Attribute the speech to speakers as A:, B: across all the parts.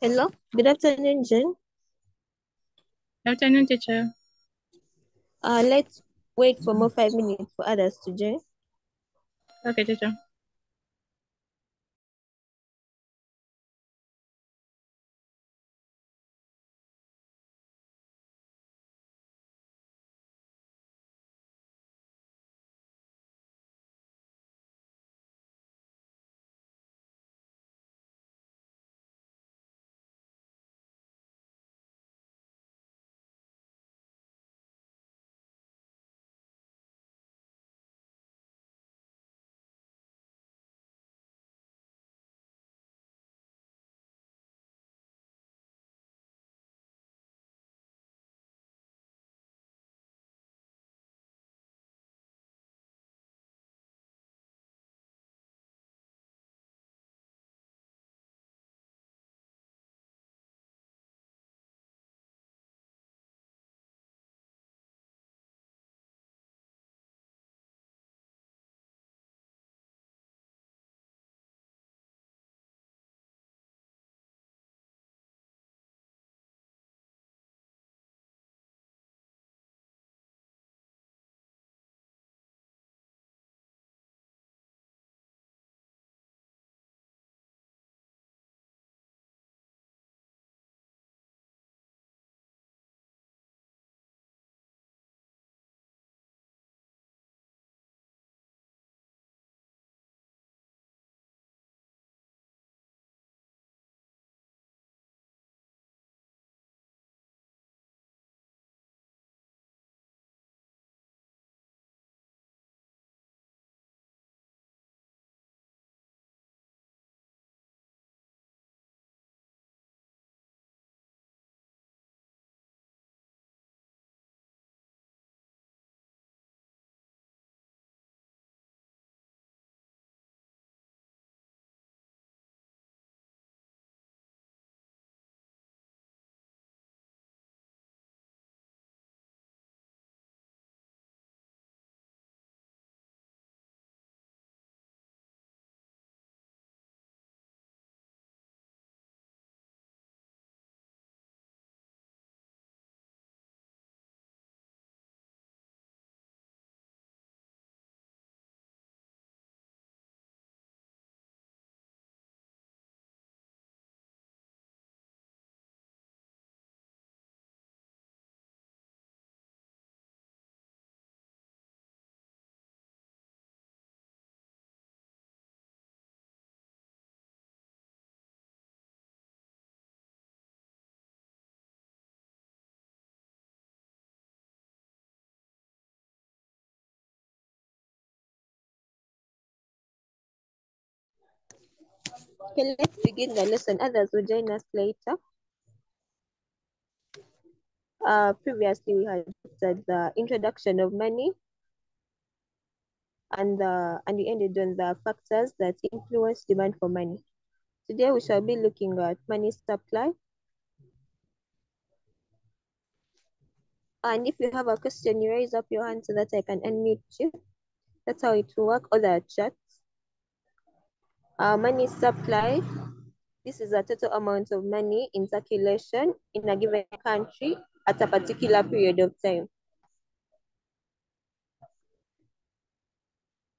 A: Hello, good afternoon, Jen.
B: Good afternoon, teacher.
A: Let's wait for more 5 minutes for others to join.
B: Okay, teacher.
A: Okay, let's begin the lesson. Others will join us later. Previously, we had looked the introduction of money and we ended on the factors that influence demand for money. Today, we shall be looking at money supply. And if you have a question, you raise up your hand so that I can unmute you. That's how it will work. Or the chat. Money supply. This is a total amount of money in circulation in a given country at a particular period of time.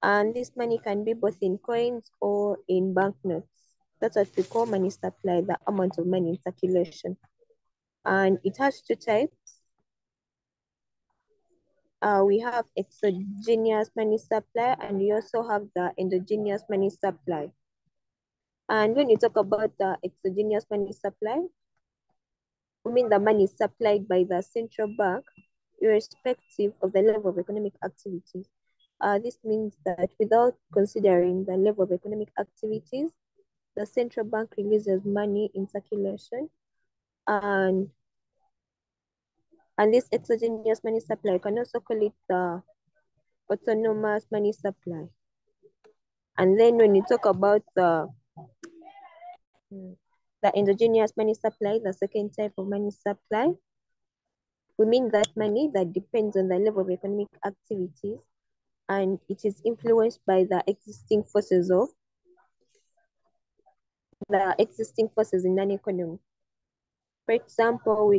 A: And this money can be both in coins or in banknotes. That's what we call money supply, the amount of money in circulation. And it has two types. We have exogenous money supply, and we also have the endogenous money supply. And when you talk about the exogenous money supply, we mean the money supplied by the central bank, irrespective of the level of economic activities. This means that without considering the level of economic activities, the central bank releases money in circulation, and this exogenous money supply, you can also call it the autonomous money supply. And then when you talk about the endogenous money supply, the second type of money supply, we mean that money that depends on the level of economic activities, and it is influenced by the existing forces of the existing forces in an economy. For example,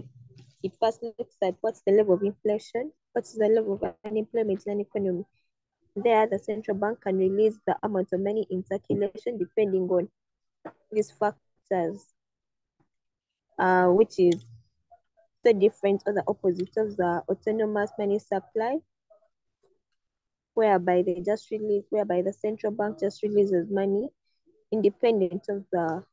A: it first looks at what's the level of inflation, what's the level of unemployment in an economy. There, the central bank can release the amount of money in circulation depending on these factors, which is the different or the opposite of the autonomous money supply, whereby the central bank just releases money independent of the.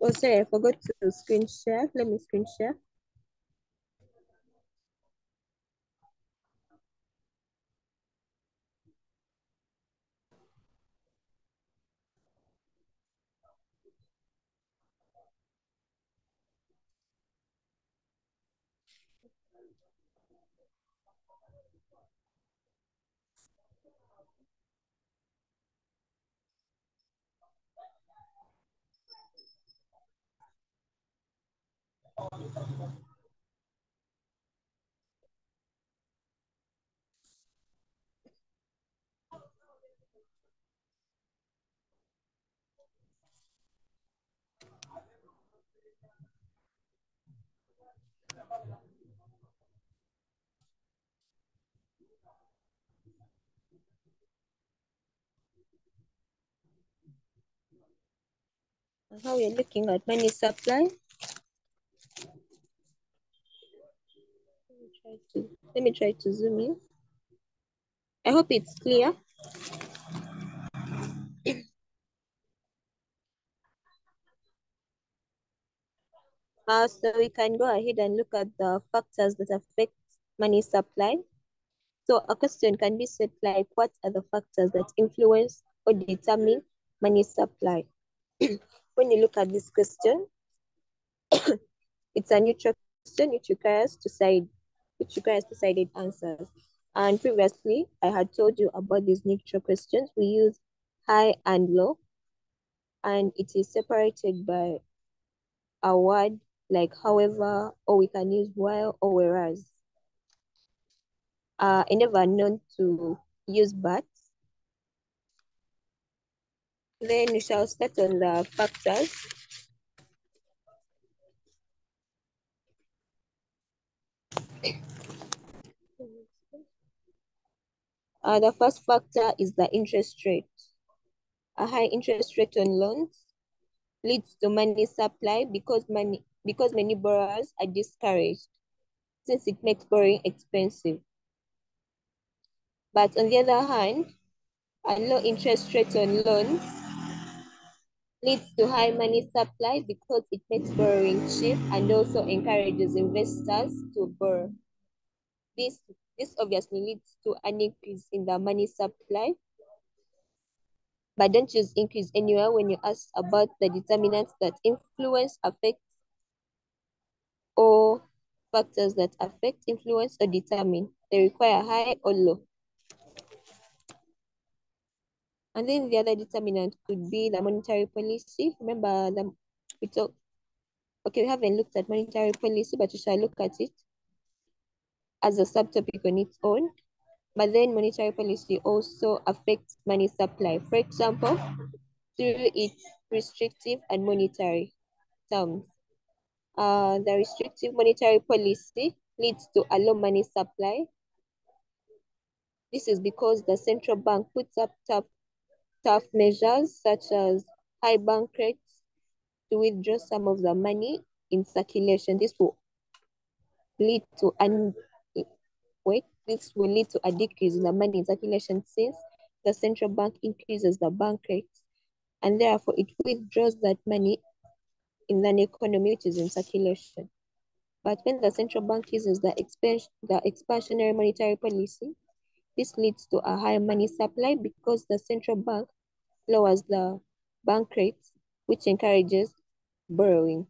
A: Oh, sorry, I forgot to screen share. Let me screen share. How we're looking at money supply. Let me try to zoom in. I hope it's clear. So we can go ahead and look at the factors that affect money supply. So a question can be set like, what are the factors that influence or determine money supply? When you look at this question, it's a neutral question which requires decided answers. And previously, I had told you about these neutral questions. We use high and low, and it is separated by a word like however, or we can use while or whereas. I never known to use but. Then we shall start on the factors. The first factor is the interest rate. A high interest rate on loans leads to money supply because many borrowers are discouraged since it makes borrowing expensive. But on the other hand, a low interest rate on loans leads to high money supply because it makes borrowing cheap and also encourages investors to borrow. This, this obviously leads to an increase in the money supply, but don't use increase anywhere when you ask about the determinants that influence, affect, or factors that affect, influence, or determine. They require high or low. And then the other determinant could be the monetary policy. Remember, we haven't looked at monetary policy, but we shall look at it as a subtopic on its own. But then monetary policy also affects money supply. For example, through its restrictive and monetary terms. The restrictive monetary policy leads to a low money supply. This is because the central bank puts up tough measures such as high bank rates to withdraw some of the money in circulation. Lead to an this will lead to a decrease in the money in circulation since the central bank increases the bank rates and therefore it withdraws that money in an economy which is in circulation. But when the central bank uses the expansionary monetary policy, this leads to a higher money supply because the central bank lowers the bank rates, which encourages borrowing.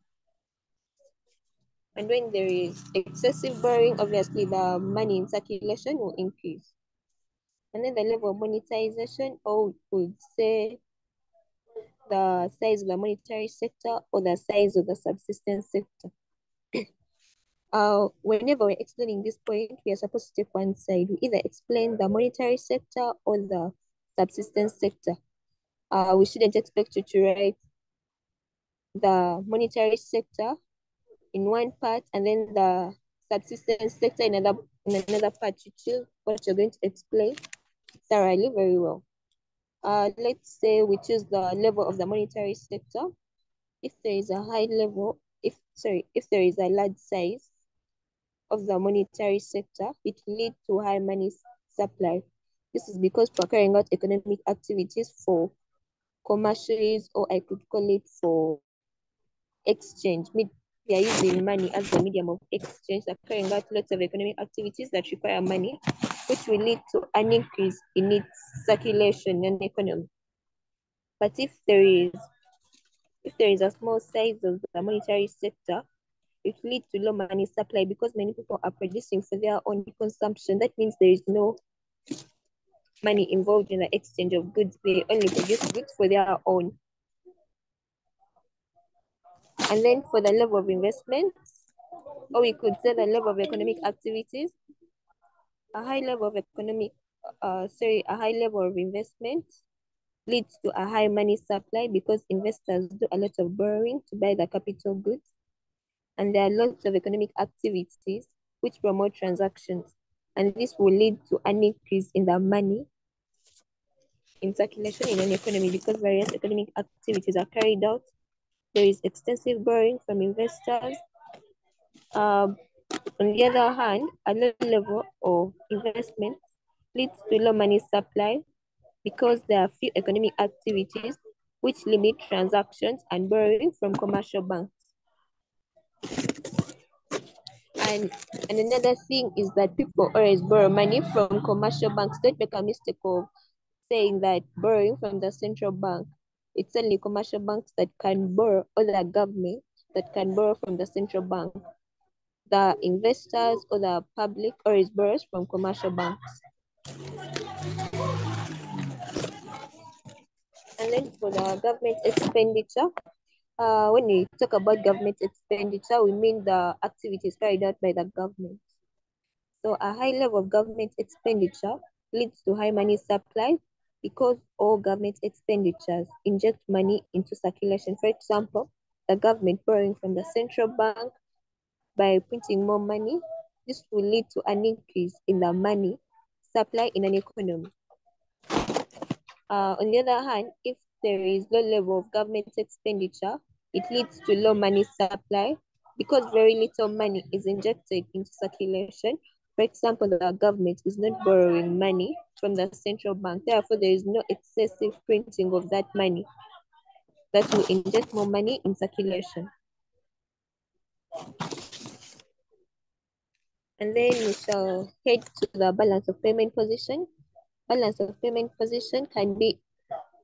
A: And when there is excessive borrowing, obviously the money in circulation will increase. And then the level of monetization, or would say the size of the monetary sector or the size of the subsistence sector. Whenever we're explaining this point, we are supposed to take one side. We either explain the monetary sector or the subsistence sector. we shouldn't expect you to write the monetary sector in one part and then the subsistence sector in another part. You choose what you're going to explain thoroughly very well. Let's say we choose the level of the monetary sector. If there is a high level, if there is a large size of the monetary sector, it leads to high money supply. This is because we're carrying out economic activities for commercial use, or I could call it for exchange. We are using money as the medium of exchange. They're carrying out lots of economic activities that require money, which will lead to an increase in its circulation in the economy. But if there is a small size of the monetary sector, it leads to low money supply because many people are producing for their own consumption. That means there is no money involved in the exchange of goods. They only produce goods for their own. And then for the level of investment, or we could say the level of economic activities, a high level of a high level of investment leads to a high money supply because investors do a lot of borrowing to buy the capital goods. And there are lots of economic activities which promote transactions. And this will lead to an increase in the money in circulation in an economy because various economic activities are carried out. There is extensive borrowing from investors. On the other hand, a low level of investment leads to low money supply because there are few economic activities which limit transactions and borrowing from commercial banks. And, and another thing is that people always borrow money from commercial banks. Don't make a mistake of saying that borrowing from the central bank, it's only commercial banks that can borrow, or the government that can borrow from the central bank. The investors or the public always borrows from commercial banks. And then for the government expenditure, when we talk about government expenditure, we mean the activities carried out by the government. So a high level of government expenditure leads to high money supply because all government expenditures inject money into circulation. For example, the government borrowing from the central bank by printing more money, this will lead to an increase in the money supply in an economy. On the other hand, if there is low level of government expenditure, it leads to low money supply because very little money is injected into circulation. For example, the government is not borrowing money from the central bank. Therefore, there is no excessive printing of that money that will inject more money in circulation. And then we shall head to the balance of payment position. Balance of payment position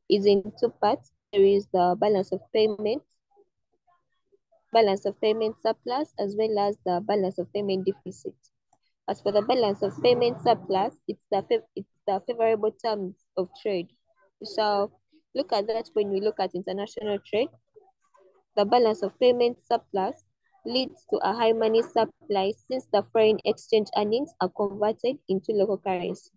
A: is in two parts. There is the balance of payment surplus, as well as the balance of payment deficit. As for the balance of payment surplus, it's the favorable terms of trade. We shall look at that when we look at international trade. The balance of payment surplus leads to a high money supply since the foreign exchange earnings are converted into local currency.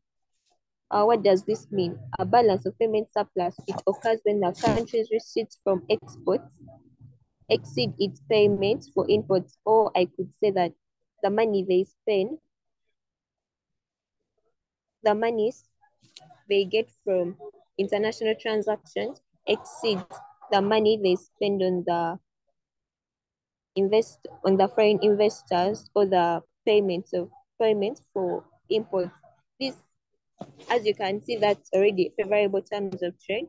A: What does this mean? A balance of payment surplus, it occurs when the country's receipts from exports exceed its payments for imports, or I could say that the money they spend, the monies they get from international transactions exceeds the money they spend on the foreign investors or the payments for imports. This, as you can see, that's already favorable terms of trade.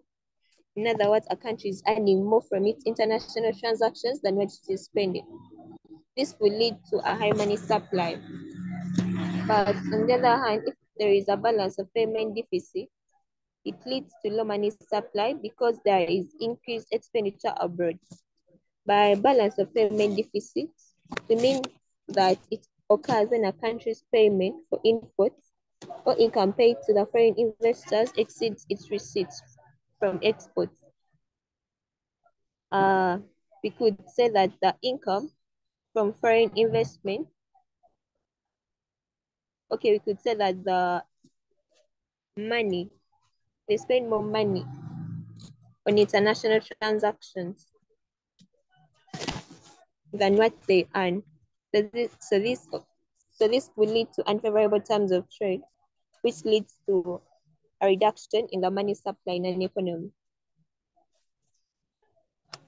A: In other words, a country is earning more from its international transactions than what it is spending. This will lead to a high money supply. But on the other hand, if there is a balance of payment deficit, it leads to low money supply because there is increased expenditure abroad. By balance of payment deficit, we mean that it occurs when a country's payment for imports or income paid to the foreign investors exceeds its receipts from exports. We could say that the income from foreign investment, we could say that the money, they spend more money on international transactions than what they earn. So this will lead to unfavorable terms of trade, which leads to a reduction in the money supply in an economy.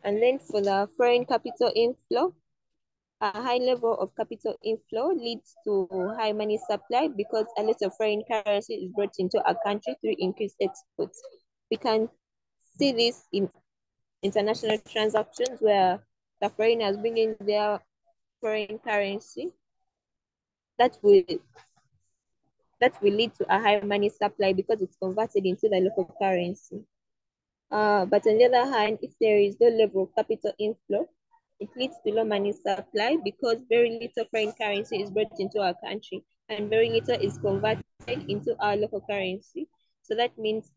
A: And then for the foreign capital inflow, a high level of capital inflow leads to high money supply because a lot of foreign currency is brought into a country through increased exports. We can see this in international transactions where the foreigners bring in their foreign currency. That will lead to a high money supply because it's converted into the local currency. But on the other hand, if there is no level of capital inflow, it leads to low money supply because very little foreign currency is brought into our country and very little is converted into our local currency. So that means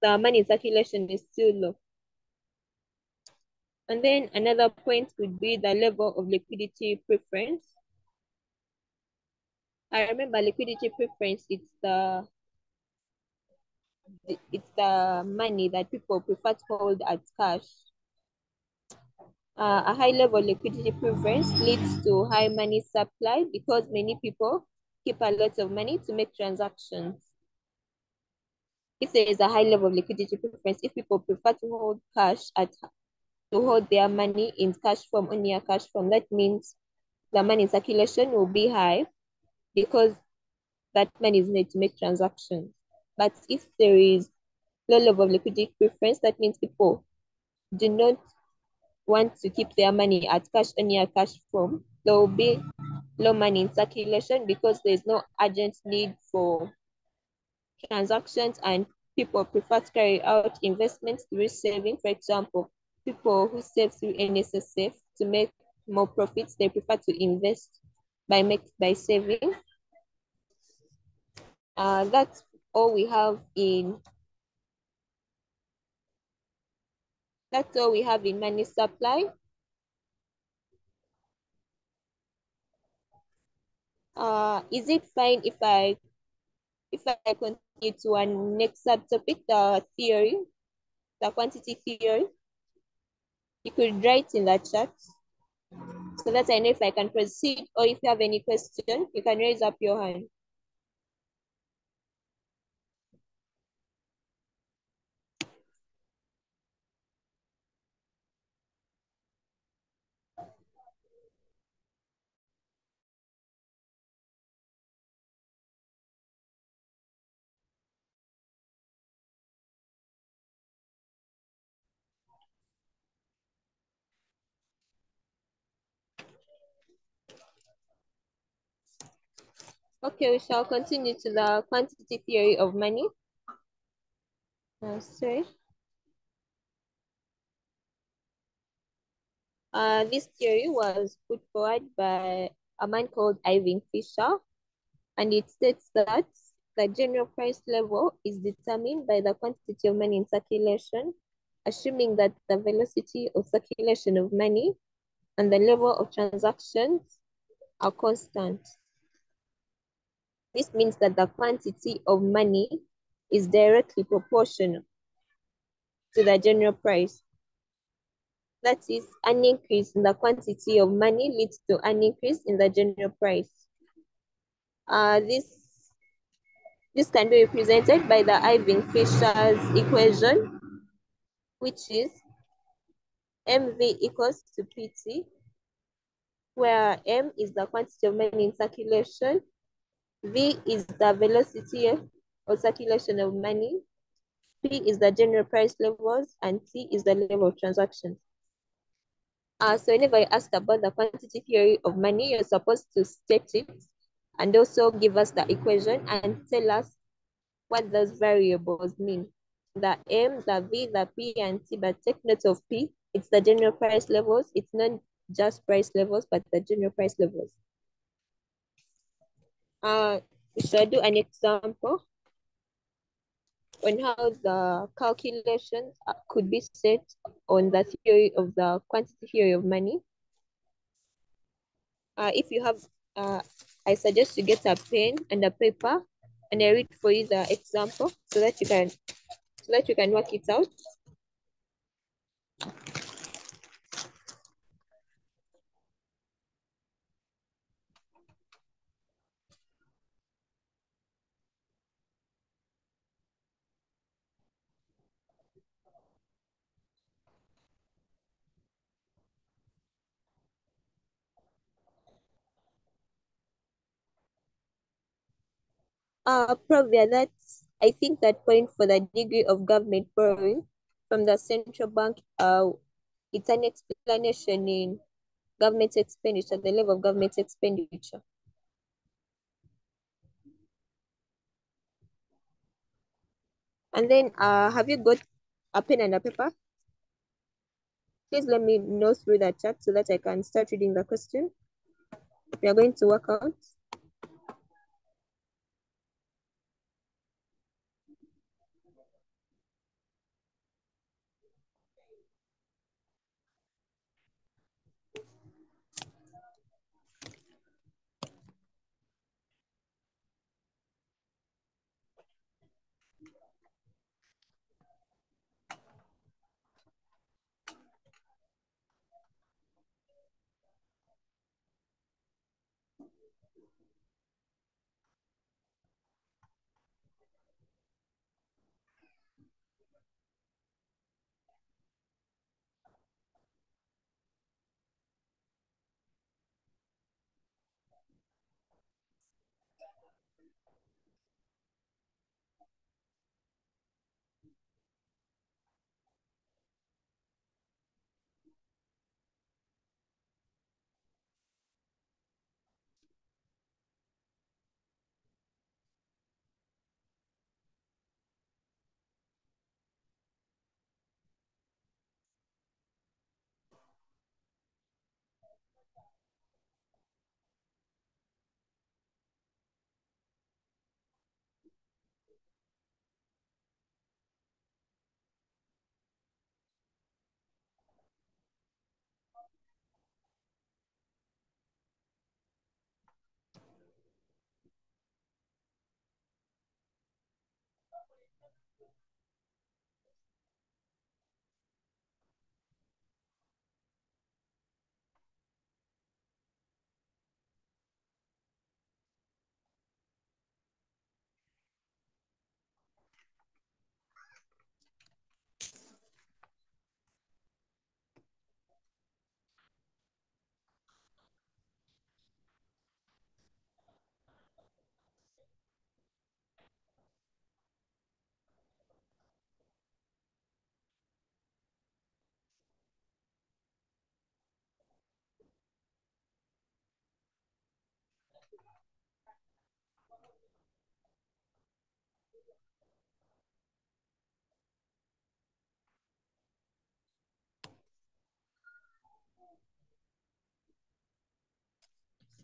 A: the money circulation is still low. And then another point would be the level of liquidity preference. I remember liquidity preference, it's the money that people prefer to hold as cash. A high level liquidity preference leads to high money supply because many people keep a lot of money to make transactions. If there is a high level of liquidity preference, if people prefer to hold their money in cash form, only a cash form, that means the money circulation will be high because that money is needed to make transactions. But if there is low level of liquidity preference, that means people do not want to keep their money at cash, only a cash form. There will be low money in circulation because there's no urgent need for transactions and people prefer to carry out investments through saving. For example, people who save through S.6 to make more profits, they prefer to invest by saving. That's all we have in money supply. Is it fine if I continue to our next subtopic, the quantity theory? You could write in the chat so that I know if I can proceed, or if you have any question, you can raise up your hand. Okay, we shall continue to the quantity theory of money. Sorry. This theory was put forward by a man called Ivan Fisher, and it states that the general price level is determined by the quantity of money in circulation, assuming that the velocity of circulation of money and the level of transactions are constant. This means that the quantity of money is directly proportional to the general price. That is, an increase in the quantity of money leads to an increase in the general price. This can be represented by the Ivan Fisher's equation, which is MV equals to PT, where M is the quantity of money in circulation, V is the velocity of circulation of money, P is the general price levels, and T is the level of transactions. So whenever you asked about the quantity theory of money, you're supposed to state it and also give us the equation and tell us what those variables mean. The M, the V, the P, and T, but take note of P. It's the general price levels. It's not just price levels, but the general price levels. Should I do an example on how the calculations could be set on the theory of the quantity theory of money? If you have, I suggest you get a pen and a paper, and I read for you the example so that you can work it out. Probably that's I think that point for the degree of government borrowing from the central bank, it's an explanation in government expenditure, the level of government expenditure. And then have you got a pen and a paper? Please let me know through the chat so that I can start reading the question. We are going to work out.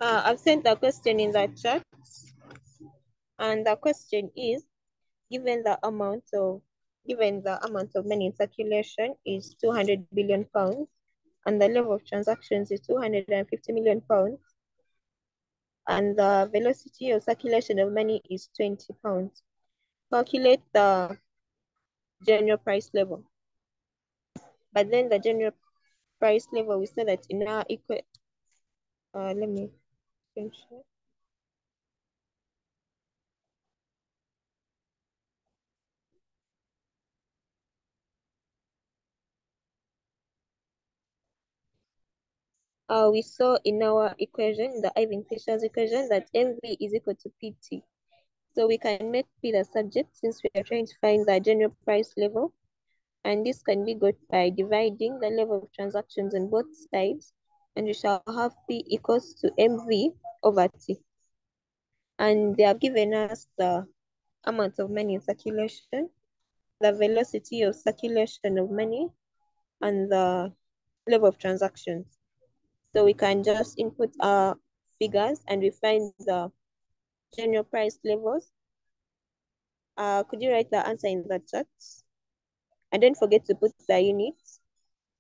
A: I've sent the question in the chat, and the question is, given the amount of money in circulation is 200 billion pounds, and the level of transactions is 250 million pounds, and the velocity of circulation of money is 20 pounds. Calculate the general price level. But then the general price level, we said that in our let me finish it. We saw in our equation, the Ivan-Fisher's equation, that MV is equal to PT. So we can make P the subject since we are trying to find the general price level. And this can be got by dividing the level of transactions on both sides. And we shall have P equals to MV over T. And they have given us the amount of money in circulation, the velocity of circulation of money, and the level of transactions. So we can just input our figures and we find the general price levels. Could you write the answer in the chat? And don't forget to put the units.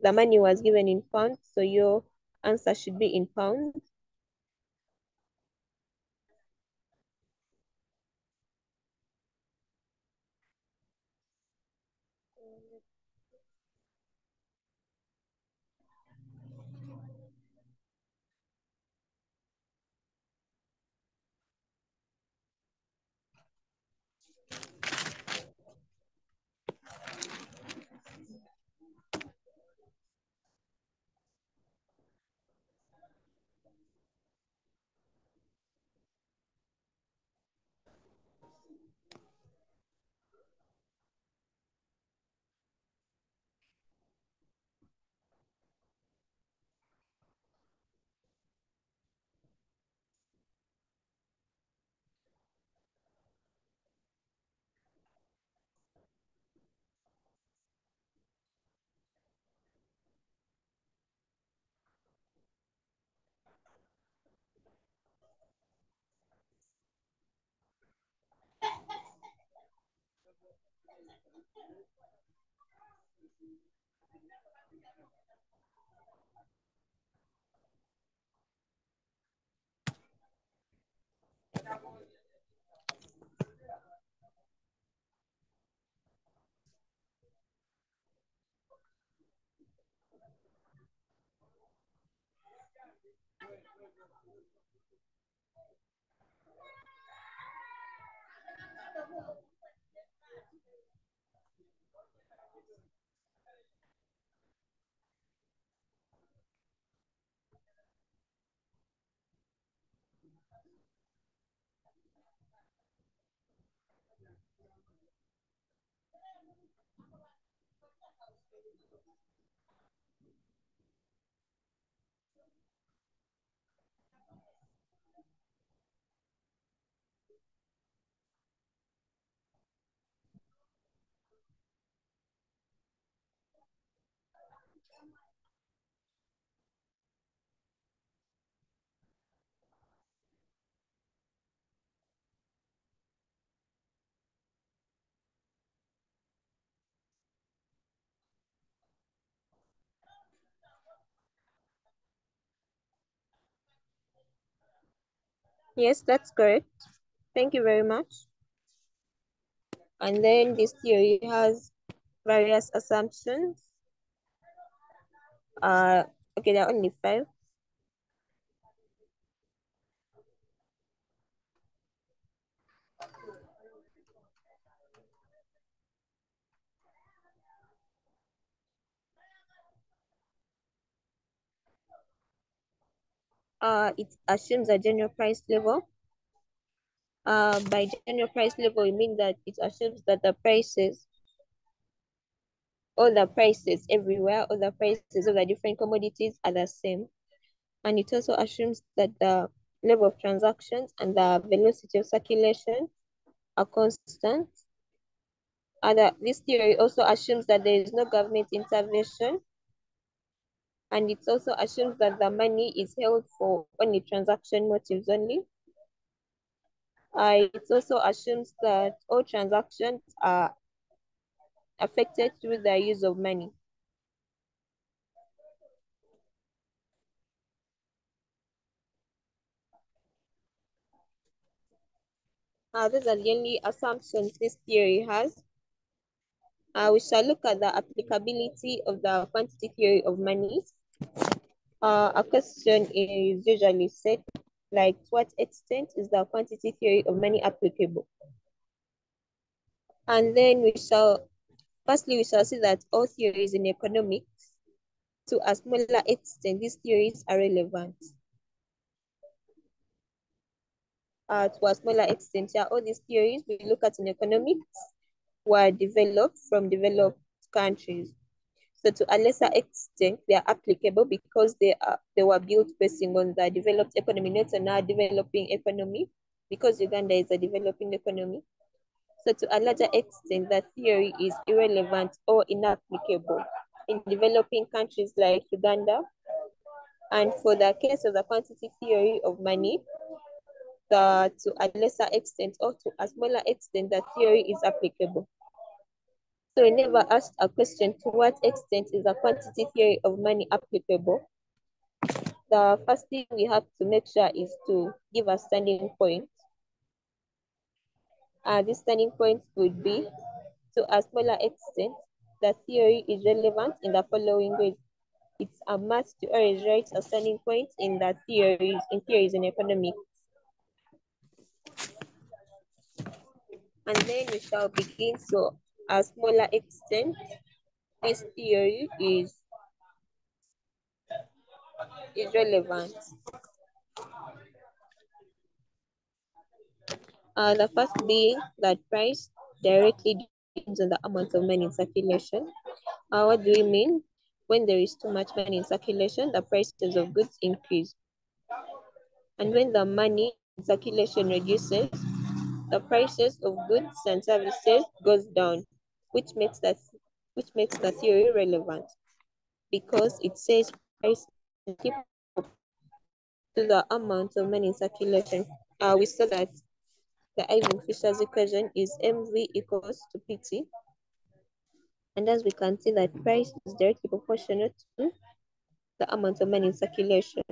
A: The money was given in pounds, so your answer should be in pounds. Yes, that's correct. Thank you very much. And then this theory has various assumptions. Okay, there are only 5. It assumes a general price level. By general price level, it means that it assumes that all the prices everywhere, all the prices of the different commodities are the same. And it also assumes that the level of transactions and the velocity of circulation are constant. This theory also assumes that there is no government intervention, and it also assumes that the money is held for only transaction motives only. It also assumes that all transactions are affected through the use of money. Those are the only assumptions this theory has. We shall look at the applicability of the quantity theory of money. A question is usually set like, to what extent is the quantity theory of money applicable? And then firstly, we shall see that all theories in economics, to a smaller extent, these theories are relevant. To a smaller extent, yeah, all these theories we look at in economics were developed from developed countries. So to a lesser extent, they are applicable because they were built basing on the developed economy, not on our developing economy, because Uganda is a developing economy. So to a larger extent, the theory is irrelevant or inapplicable in developing countries like Uganda. And for the case of the quantity theory of money, to a lesser extent or to a smaller extent, the theory is applicable. So we never asked a question, to what extent is the quantity theory of money applicable? The first thing we have to make sure is to give a standing point. This standing point would be, to a smaller extent, the theory is relevant in the following ways. It's a must to always write a standing point in the theories in economics. And then we shall begin. So a smaller extent, this theory is relevant. The first being that price directly depends on the amount of money in circulation. What do we mean? When there is too much money in circulation, the prices of goods increase. And when the money in circulation reduces, the prices of goods and services goes down, which makes the theory relevant because it says price keep up to the amount of money in circulation. We saw that the Ivan Fisher's equation is MV equals to PT. And as we can see that price is directly proportional to the amount of money in circulation.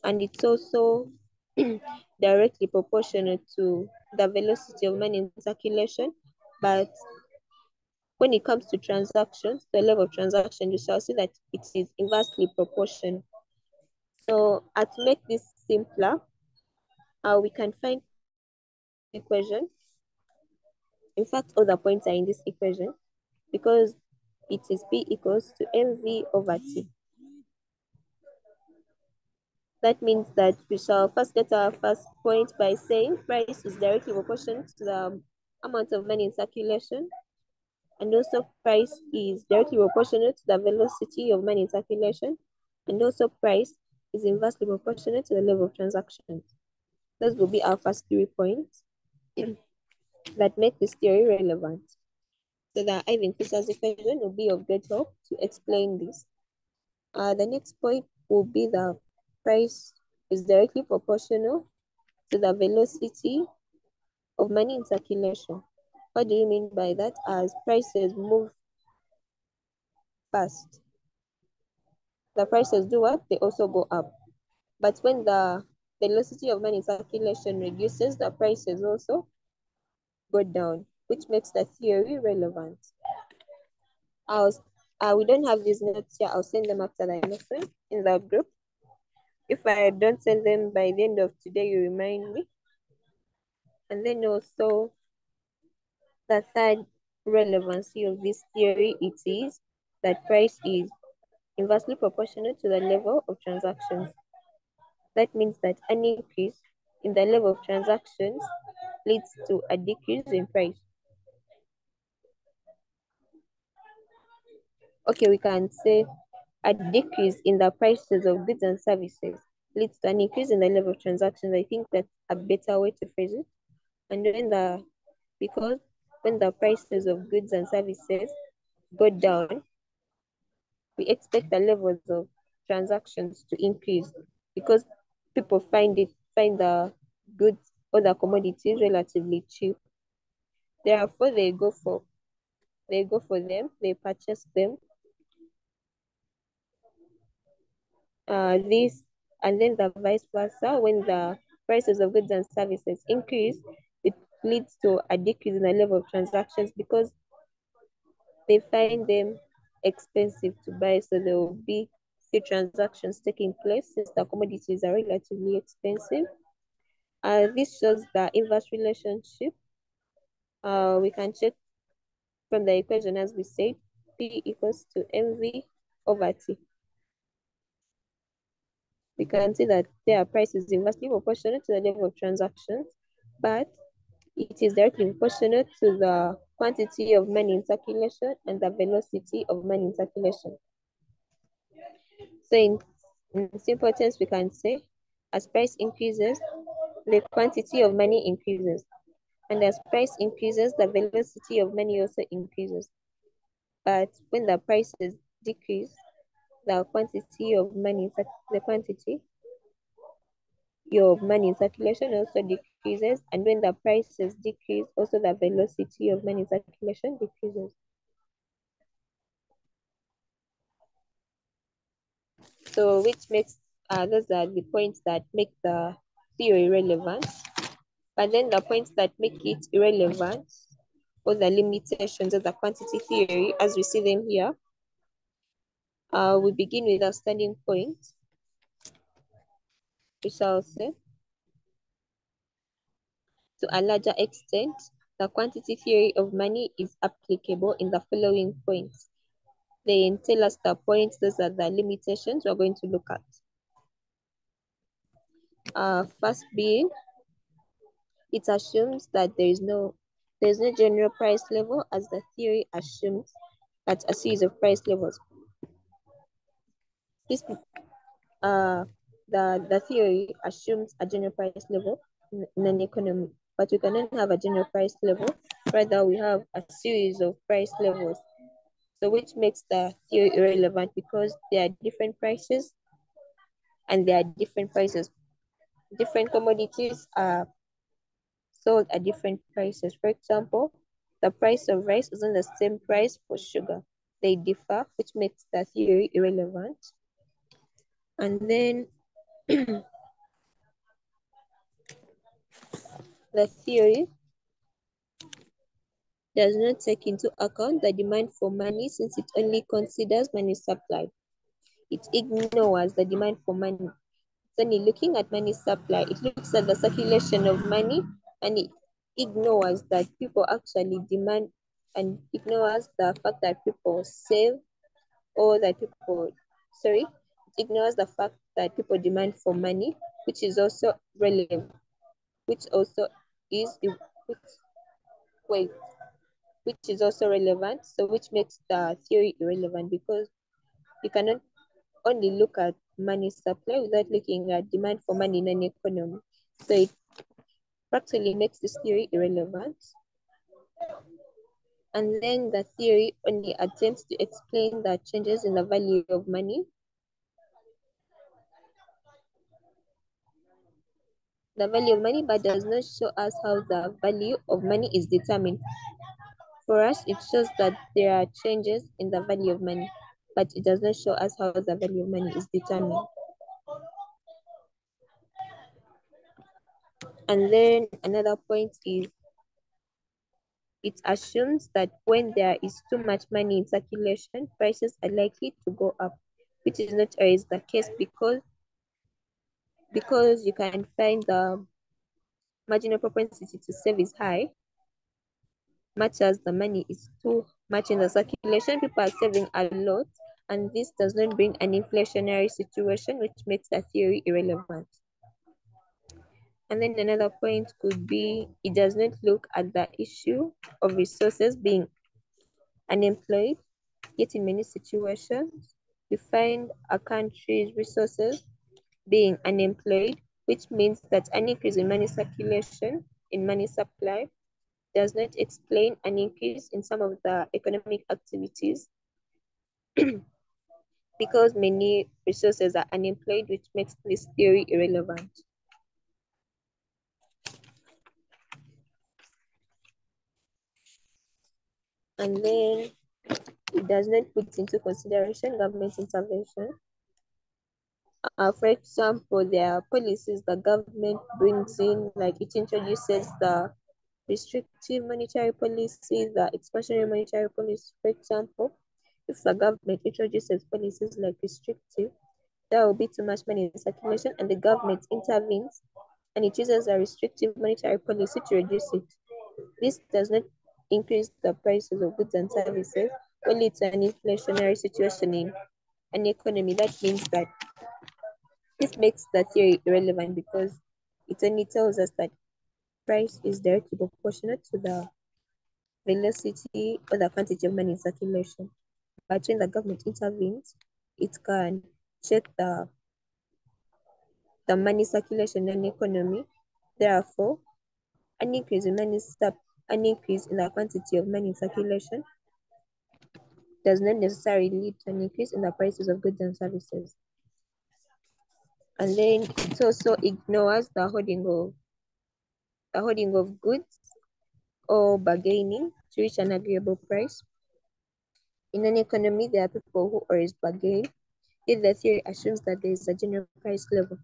A: And it's also directly proportional to the velocity of money in circulation. But when it comes to transactions, the level of transaction, you shall see that it is inversely proportional. So to make this simpler, we can find equation. In fact, all the points are in this equation because it is P equals to mv over T. That means that we shall first get our first point by saying price is directly proportional to the amount of money in circulation. And also price is directly proportional to the velocity of money in circulation. And also price is inversely proportional to the level of transactions. Those will be our first 3 points that make this theory relevant. So the Ivan Fisher's equation will be of great help to explain this. The next point will be the price is directly proportional to the velocity of money in circulation. What do you mean by that? As prices move fast, the prices do what? They also go up. But when the velocity of money in circulation reduces, the prices also go down, which makes the theory relevant. We don't have these notes here. I'll send them after the lesson in the group. If I don't send them by the end of today, you remind me. And then also the third relevancy of this theory, it is that price is inversely proportional to the level of transactions. That means that an increase in the level of transactions leads to a decrease in price. Okay, we can say a decrease in the prices of goods and services leads to an increase in the level of transactions. I think that's a better way to phrase it. And because when the prices of goods and services go down, we expect the levels of transactions to increase because people find the goods or the commodities relatively cheap. Therefore, they go for them, they purchase them. This and then the vice versa, when the prices of goods and services increase, it leads to a decrease in the level of transactions because they find them expensive to buy. So there will be few transactions taking place since the commodities are relatively expensive. This shows the inverse relationship. We can check from the equation as we said, P equals to mv over T. We can see that their price is inversely proportional to the level of transactions, but it is directly proportional to the quantity of money in circulation and the velocity of money in circulation. So in simple terms, we can say as price increases, the quantity of money increases. And as price increases, the velocity of money also increases. But when the prices decrease, the quantity of money, the quantity your money in circulation also decreases, and when the prices decrease, also the velocity of money in circulation decreases. So which makes those are the points that make the theory relevant. But then the points that make it irrelevant, or the limitations of the quantity theory as we see them here, we begin with our starting point. We shall say, to a larger extent, the quantity theory of money is applicable in the following points. Then tell us the points, those are the limitations we're going to look at. First being, it assumes that there's no general price level, as the theory assumes that a series of price levels. This the theory assumes a general price level in an economy, but we cannot have a general price level. Rather, we have a series of price levels. So which makes the theory irrelevant because there are different prices and there are different prices. Different commodities are sold at different prices. For example, The price of rice isn't the same price for sugar. They differ, which makes the theory irrelevant. And then the theory does not take into account the demand for money since it only considers money supply. It ignores the demand for money. It's only looking at money supply. It looks at the circulation of money and it ignores that people actually demand and ignores the fact that people save or that people, sorry, it ignores the fact that people demand for money, which is also relevant, which also is, which, wait, which is also relevant, so which makes the theory irrelevant because you cannot only look at money supply without looking at demand for money in an economy. So it practically makes this theory irrelevant. And then the theory only attempts to explain the changes in the value of money. The value of money, but does not show us how the value of money is determined. For us, it shows that there are changes in the value of money, but it does not show us how the value of money is determined. And then another point is it assumes that when there is too much money in circulation, prices are likely to go up, which is not always the case because you can find the marginal propensity to save is high, much as the money is too much in the circulation, people are saving a lot, and this does not bring an inflationary situation, which makes the theory irrelevant. And then another point could be it does not look at the issue of resources being unemployed, yet in many situations, we find a country's resources being unemployed, which means that an increase in money circulation, in money supply, does not explain an increase in some of the economic activities because many resources are unemployed, which makes this theory irrelevant. And then it does not put into consideration government intervention. For example, there are policies the government brings in, like it introduces the restrictive monetary policy, the expansionary monetary policy. For example, if the government introduces policies like restrictive, there will be too much money in circulation and the government intervenes and it uses a restrictive monetary policy to reduce it. This does not increase the prices of goods and services, only it's an inflationary situation in an economy. That means that this makes the theory irrelevant because it only tells us that price is directly proportionate to the velocity or the quantity of money in circulation. But when the government intervenes, it can check the money circulation in the economy. Therefore, an increase in an increase in the quantity of money in circulation does not necessarily lead to an increase in the prices of goods and services. And then it also ignores the hoarding of goods or bargaining to reach an agreeable price. In an economy, there are people who always bargain. If the theory assumes that there is a general price level.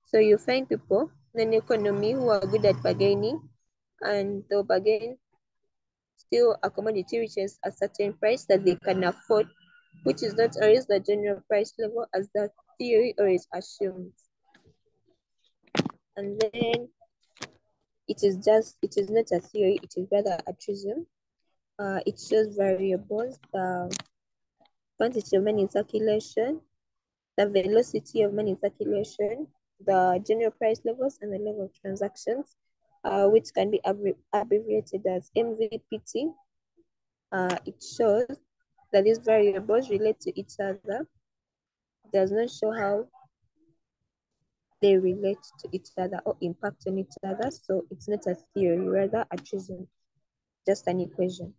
A: So you find people in an economy who are good at bargaining and they'll bargain still a commodity reaches a certain price that they can afford, which is not always the general price level as the theory always assumes. And then it is not a theory, it is rather a truism. It shows variables, the quantity of money in circulation, the velocity of money in circulation, the general price levels, and the level of transactions, which can be abbreviated as MVPT. It shows that these variables relate to each other. It does not show how they relate to each other or impact on each other. So it's not a theory, rather a truism, just an equation.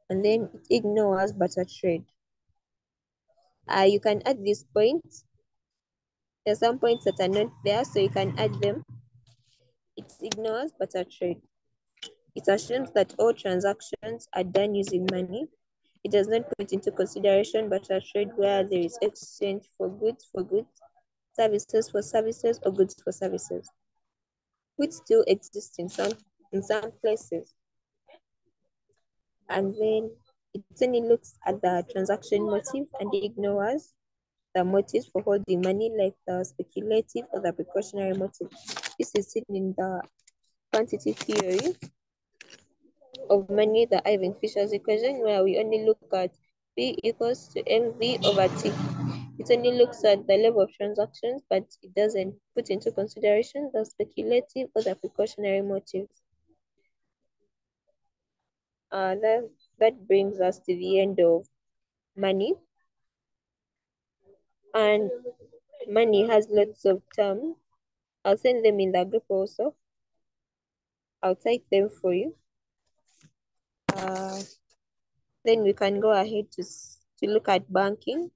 A: And then it ignores barter trade. You can add these points. There's some points that are not there, so you can add them. It ignores barter trade. It assumes that all transactions are done using money. It does not put into consideration but a trade where there is exchange for goods, services for services, or goods for services, which still exists in some places. And then it only looks at the transaction motive and ignores the motives for holding money, like the speculative or the precautionary motive. This is seen in the quantity theory of money, the Ivan Fisher's equation, where we only look at P equals to MV over T. It only looks at the level of transactions, but it doesn't put into consideration the speculative or the precautionary motives. That brings us to the end of money. And money has lots of terms. I'll send them in the group also. I'll type them for you. Then we can go ahead to look at banking.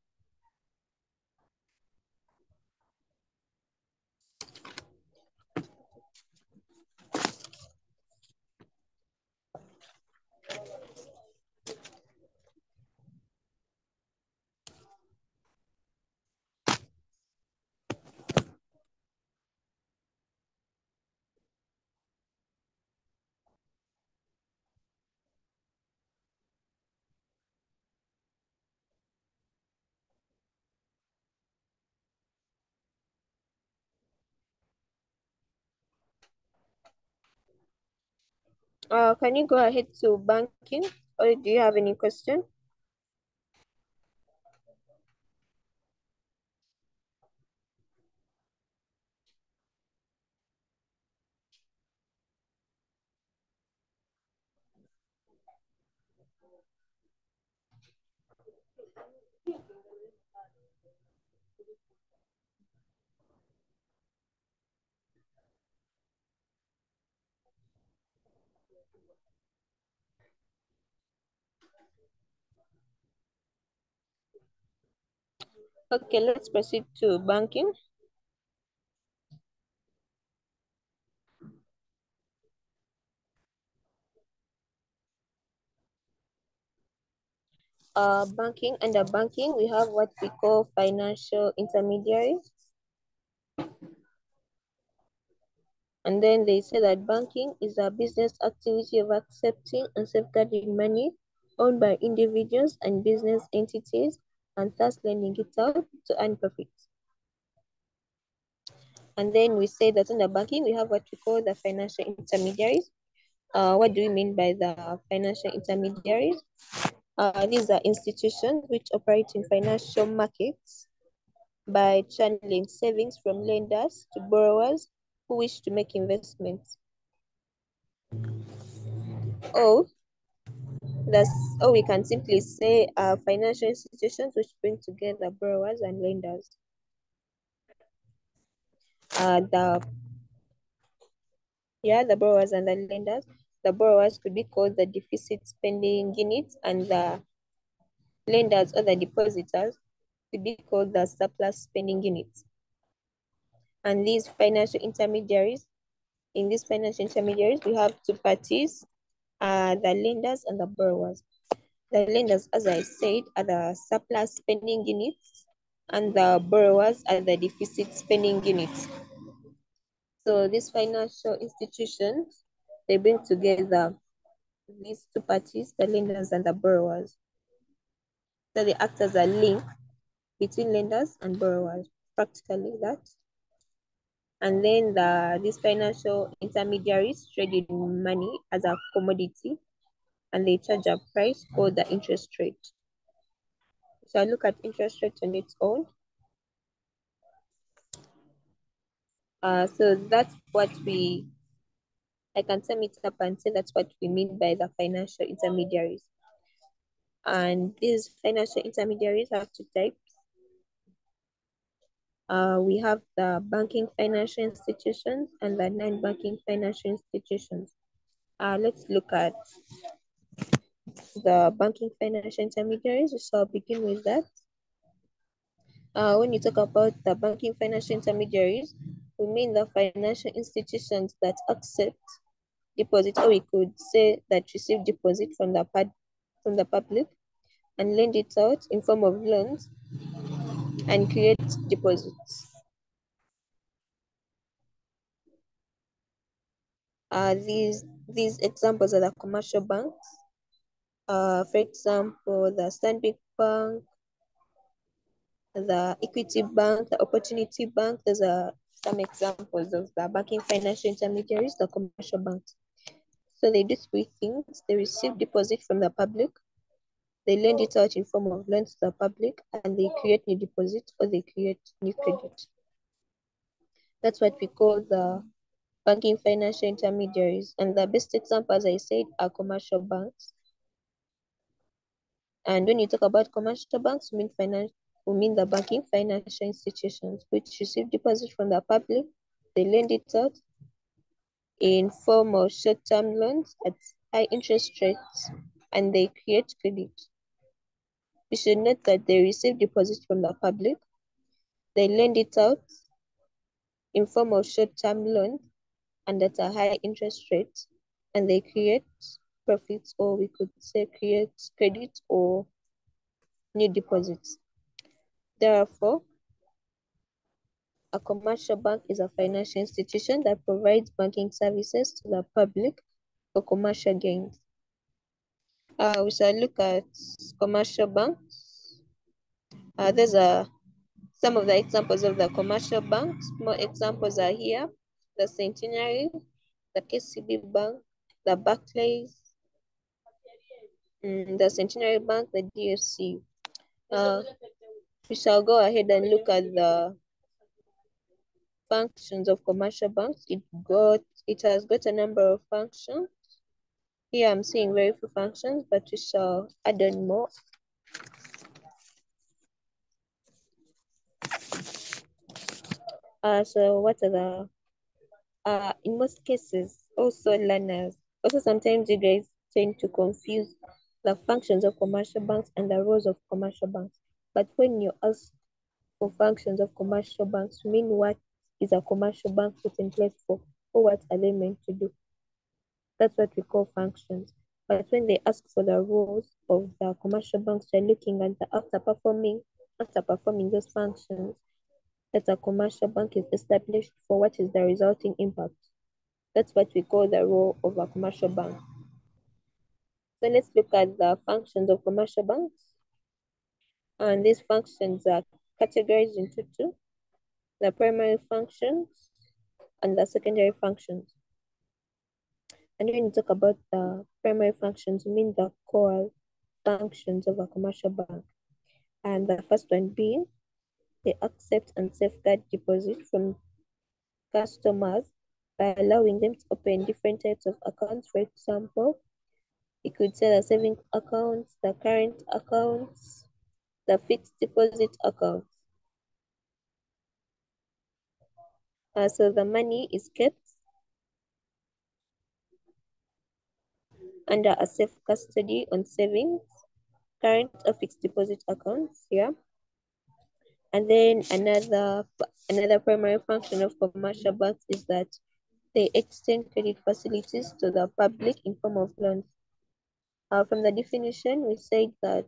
A: Can you go ahead to banking, or do you have any question? Okay, let's proceed to banking. Under banking, we have what we call financial intermediaries. And then they say that banking is a business activity of accepting and safeguarding money owned by individuals and business entities, and thus lending it out to earn profits. And then we say that under banking, we have what we call the financial intermediaries. What do we mean by the financial intermediaries? These are institutions which operate in financial markets by channeling savings from lenders to borrowers who wish to make investments. Or, or we can simply say financial institutions which bring together borrowers and lenders. The borrowers and the lenders. The borrowers could be called the deficit spending units, and the lenders or the depositors could be called the surplus spending units. And these financial intermediaries, in these financial intermediaries, we have two parties, the lenders and the borrowers. The lenders, as I said, are the surplus spending units, and the borrowers are the deficit spending units. So these financial institutions, they bring together these two parties, the lenders and the borrowers. So they act as a link between lenders and borrowers, practically that. And then these financial intermediaries trade in money as a commodity, and they charge a price called the interest rate. So I look at interest rate on its own. So that's what I can sum it up and say that's what we mean by the financial intermediaries. And these financial intermediaries have two types. We have the banking financial institutions and the non-banking financial institutions. Let's look at the banking financial intermediaries. So I'll begin with that. When you talk about the banking financial intermediaries, we mean the financial institutions that accept deposit, or we could say that receive deposit from the public and lend it out in form of loans and create deposits. These examples are the commercial banks. For example, the Stanbic Bank, the Equity Bank, the Opportunity Bank. Those are some examples of the banking financial intermediaries, the commercial banks. So they do three things. They receive deposit from the public, they lend it out in form of loans to the public, and they create new deposits or they create new credit. That's what we call the banking financial intermediaries. And the best example, as I said, are commercial banks. And when you talk about commercial banks, we mean the banking financial institutions which receive deposits from the public, they lend it out in form of short-term loans at high interest rates, and they create credit. You should note that they receive deposits from the public, they lend it out in form of short-term loans and at a high interest rate, and they create profits, or we could say create credit or new deposits. Therefore, a commercial bank is a financial institution that provides banking services to the public for commercial gains. We shall look at commercial banks. These are some of the examples of the commercial banks. More examples are here: the Centenary, the KCB Bank, the Barclays, the Centenary Bank, the DFC. We shall go ahead and look at the functions of commercial banks. It has got a number of functions. Here I'm seeing very few functions, but we shall add on more. So what are the in most cases, also learners, also sometimes you guys tend to confuse the functions of commercial banks and the roles of commercial banks. But when you ask for functions of commercial banks, you mean what is a commercial bank put in place for, or what are they meant to do? That's what we call functions. But when they ask for the roles of the commercial banks, they're looking at the after performing those functions that a commercial bank is established for, what is the resulting impact. That's what we call the role of a commercial bank. So let's look at the functions of commercial banks. And these functions are categorized into two: the primary functions and the secondary functions. And when you talk about the primary functions, we mean the core functions of a commercial bank. And the first one being, they accept and safeguard deposits from customers by allowing them to open different types of accounts. For example, you could say the savings accounts, the current accounts, the fixed deposit accounts. So the money is kept under a safe custody on savings, current or fixed deposit accounts here. And then another primary function of commercial banks is that they extend credit facilities to the public in form of loans. From the definition, we say that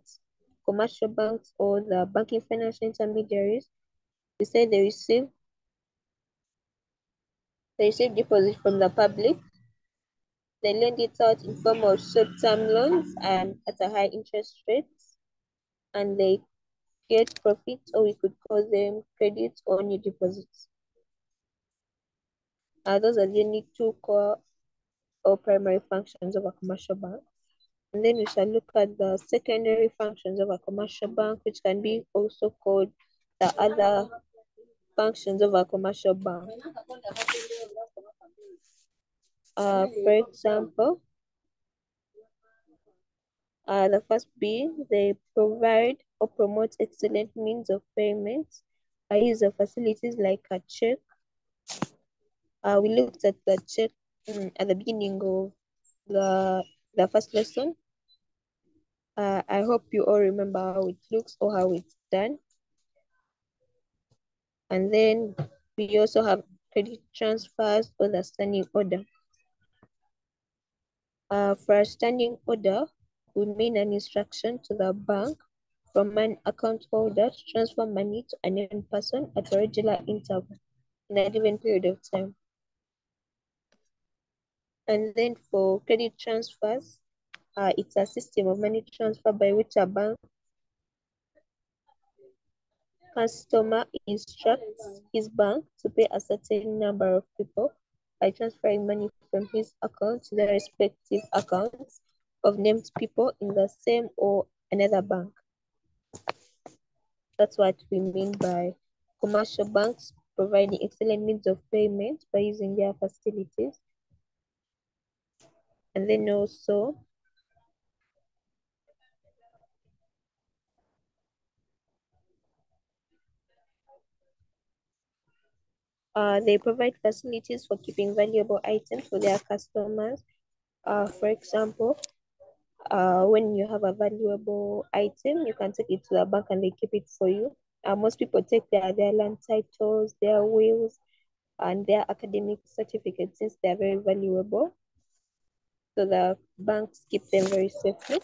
A: commercial banks, or the banking financial intermediaries, we say they receive deposits from the public. They lend it out in form of short-term loans and at a high interest rate, and they get profits, or we could call them credits or new deposits. Those are the only two core or primary functions of a commercial bank. And then we shall look at the secondary functions of a commercial bank, which can be also called the other functions of a commercial bank. For example, the first being, they provide or promote excellent means of payment by use of facilities like a check. We looked at the check at the beginning of the first lesson. I hope you all remember how it looks or how it's done. And then we also have credit transfers or the standing order. For a standing order would mean an instruction to the bank from an account holder to transfer money to a named person at a regular interval in a given period of time. And then for credit transfers, it's a system of money transfer by which a bank customer instructs his bank to pay a certain number of people by transferring money from his account to the respective accounts of named people in the same or another bank. That's what we mean by commercial banks providing excellent means of payment by using their facilities. And then also, they provide facilities for keeping valuable items for their customers. For example, when you have a valuable item, you can take it to the bank and they keep it for you. Most people take their land titles, their wills, and their academic certificates since they're very valuable. So the banks keep them very safely.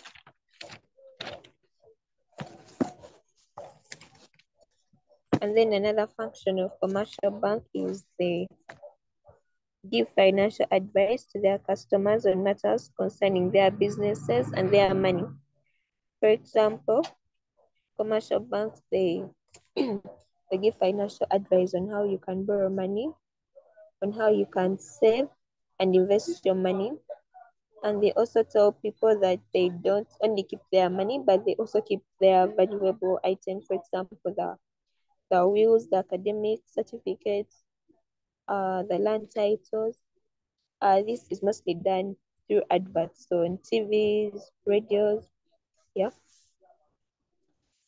A: And then another function of commercial bank is they give financial advice to their customers on matters concerning their businesses and their money. For example, commercial banks, they give financial advice on how you can borrow money, on how you can save and invest your money. And they also tell people that they don't only keep their money, but they also keep their valuable items. For example, the wills, the academic certificates, the land titles. This is mostly done through adverts, so on TVs, radios, yeah.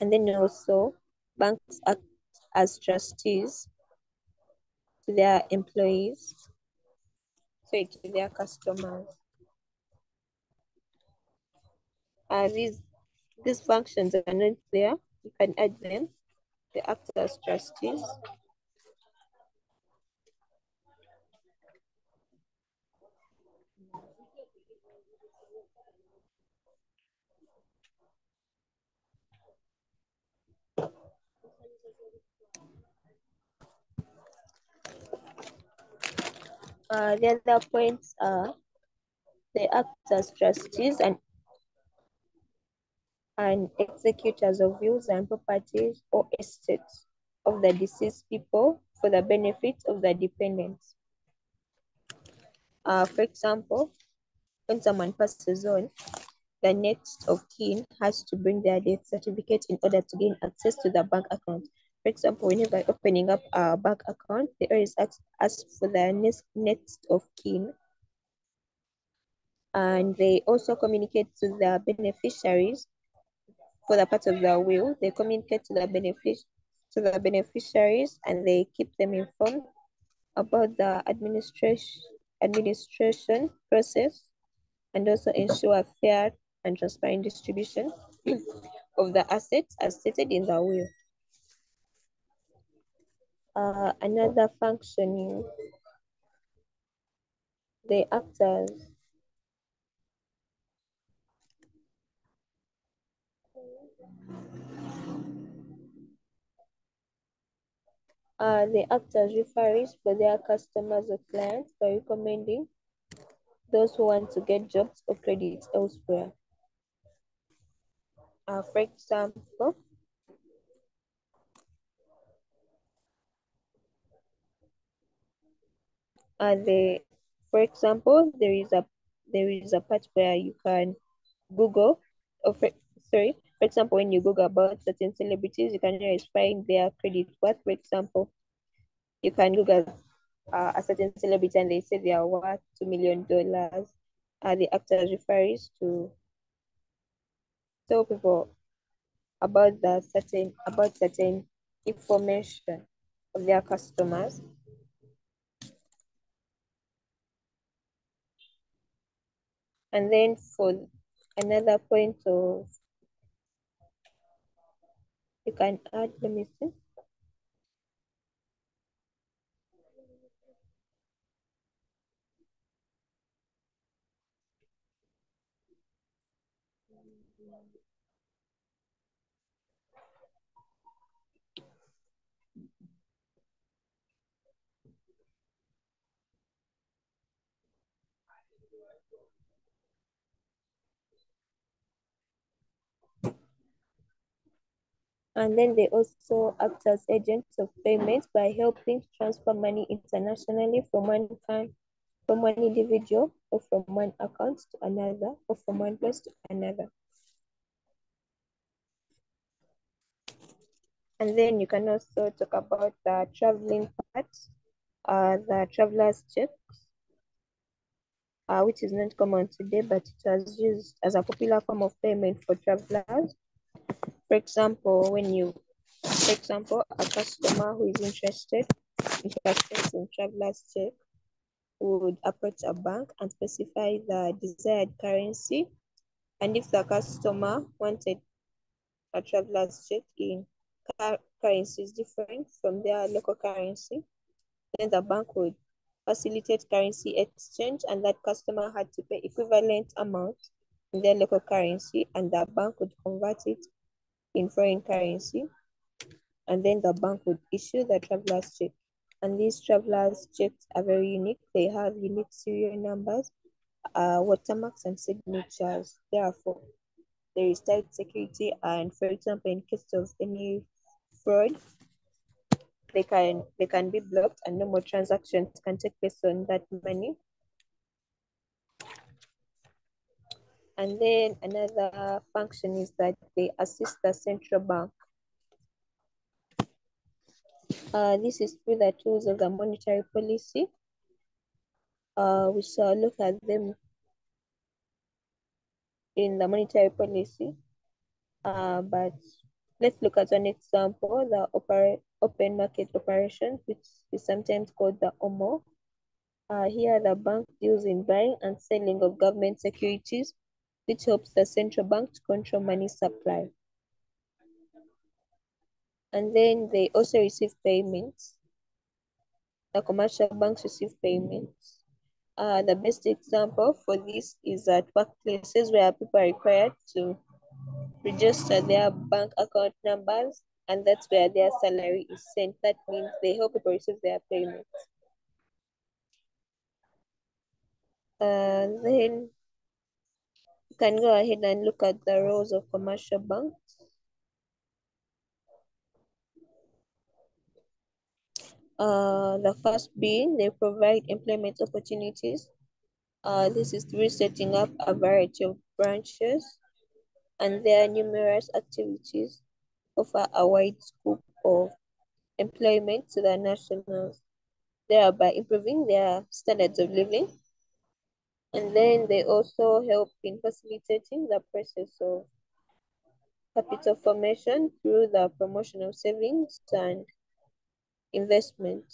A: And then also banks act as trustees to their employees, so to their customers. These functions are not there. You can add them. They act as trustees. The other points are they act as trustees and executors of wills and properties or estates of the deceased people for the benefit of the dependents. For example, when someone passes on, the next of kin has to bring their death certificate in order to gain access to the bank account. For example, whenever opening up a bank account, they always ask for the next of kin, and they also communicate to the beneficiaries for the part of the will. They communicate to the beneficiaries and they keep them informed about the administration process and also ensure a fair and transparent distribution of the assets as stated in the will. Another functioning, they act as referees for their customers or clients by recommending those who want to get jobs or credit elsewhere. For example, they, for example, there is a part where you can Google, or for example, when you Google about certain celebrities, you can always find their credit worth. For example, you can Google a certain celebrity and they say they are worth $2 million. The actors refers to tell people about certain information of their customers. And then for another point of, you can add, let me see. And then they also act as agents of payment by helping transfer money internationally from one individual or from one account to another or from one place to another. And then you can also talk about the traveling part, the traveler's check, which is not common today, but it was used as a popular form of payment for travelers. For example, a customer who is in purchasing traveler's check would approach a bank and specify the desired currency. And if the customer wanted a traveler's check in currencies different from their local currency, then the bank would facilitate currency exchange, and that customer had to pay equivalent amount in their local currency, and the bank would convert it in foreign currency, and then the bank would issue the traveler's check. And these traveler's checks are very unique. They have unique serial numbers, watermarks, and signatures. Therefore, there is tight security, and for example, in case of any fraud, they can be blocked and no more transactions can take place on that money. And then another function is that they assist the central bank. This is through the tools of the monetary policy. We shall look at them in the monetary policy, but let's look at an example, the open market operation, which is sometimes called the OMO. Here, the bank deals in buying and selling of government securities, which helps the central bank to control money supply. And then they also receive payments. The commercial banks receive payments. The best example for this is at workplaces where people are required to register their bank account numbers, and that's where their salary is sent. That means they help people receive their payments. Then you can go ahead and look at the roles of commercial banks. The first being they provide employment opportunities. This is through setting up a variety of branches, and their numerous activities offer a wide scope of employment to the nationals, thereby improving their standards of living. And then they also help in facilitating the process of capital formation through the promotion of savings and investment.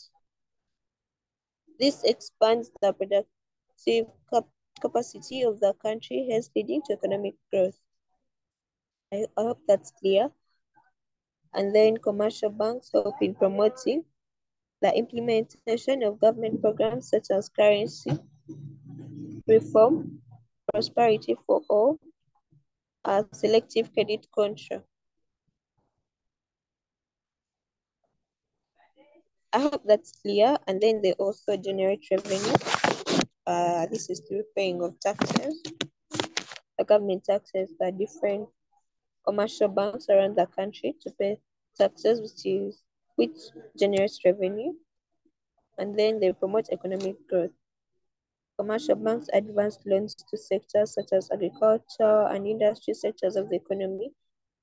A: This expands the productive capacity of the country, hence leading to economic growth. I hope that's clear. And then commercial banks help in promoting the implementation of government programs such as currency reform, prosperity for all, selective credit control. I hope that's clear. And then they also generate revenue. This is through paying of taxes, the government taxes, the different commercial banks around the country to pay taxes, which generates revenue. And then they promote economic growth. Commercial banks advance loans to sectors such as agriculture and industry sectors of the economy,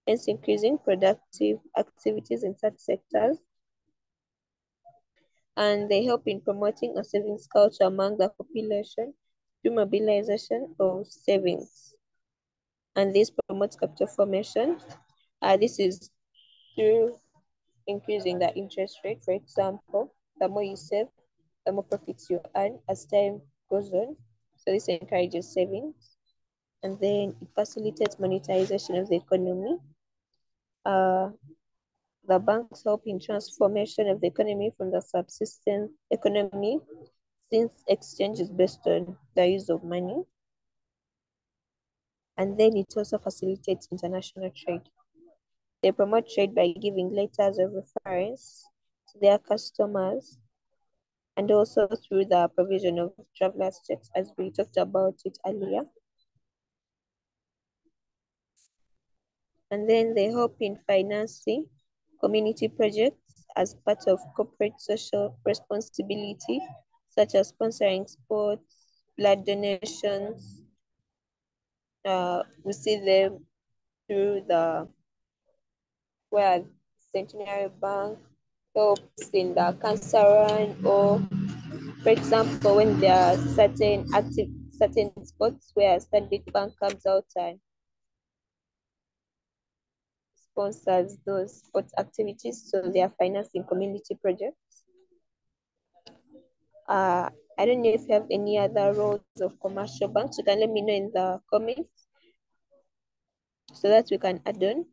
A: hence increasing productive activities in such sectors. And they help in promoting a savings culture among the population through mobilization of savings. And this promotes capital formation. This is through increasing the interest rate. For example, the more you save, the more profits you earn as time goes on. So this encourages savings. And then it facilitates monetization of the economy. The banks help in transformation of the economy from the subsistence economy, since exchange is based on the use of money. And then it also facilitates international trade. They promote trade by giving letters of reference to their customers and also through the provision of travelers checks, as we talked about it earlier. And then they help in financing community projects as part of corporate social responsibility, such as sponsoring sports, blood donations. We see them through the where Centenary Bank helps in the cancer run, or for example, when there are certain sports where Standard Bank comes out and sponsors those sports activities, so they are financing community projects. I don't know if you have any other roles of commercial banks. You can let me know in the comments so that we can add on.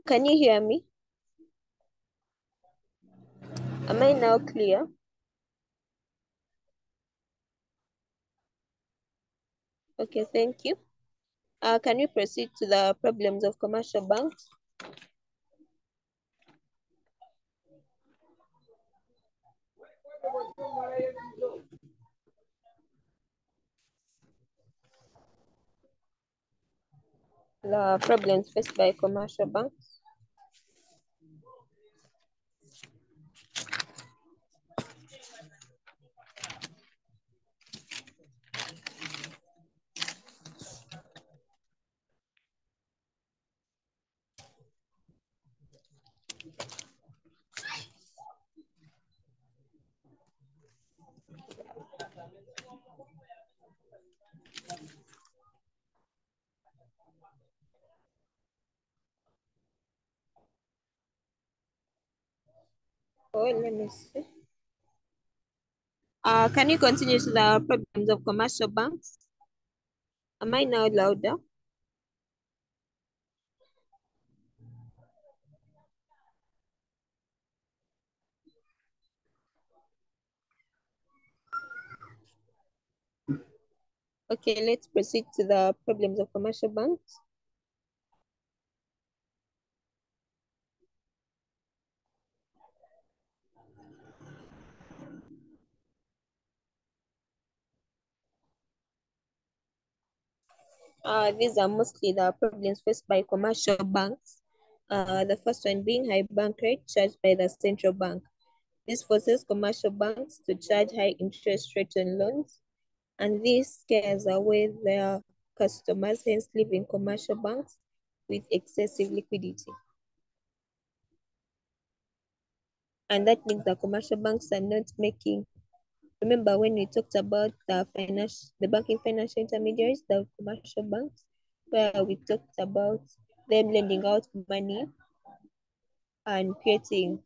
A: Can you hear me? Am I now clear? Okay, thank you. Can we proceed to the problems of commercial banks? The problems faced by commercial banks. Oh, let me see. Can you continue to the problems of commercial banks? Am I now louder? Okay, let's proceed to the problems of commercial banks. These are mostly the problems faced by commercial banks. The first one being high bank rate charged by the central bank. This forces commercial banks to charge high interest rates on loans, and this scares away their customers, hence leaving commercial banks with excessive liquidity. And that means the commercial banks are not making. Remember when we talked about the banking financial intermediaries, the commercial banks, where we talked about them lending out money and creating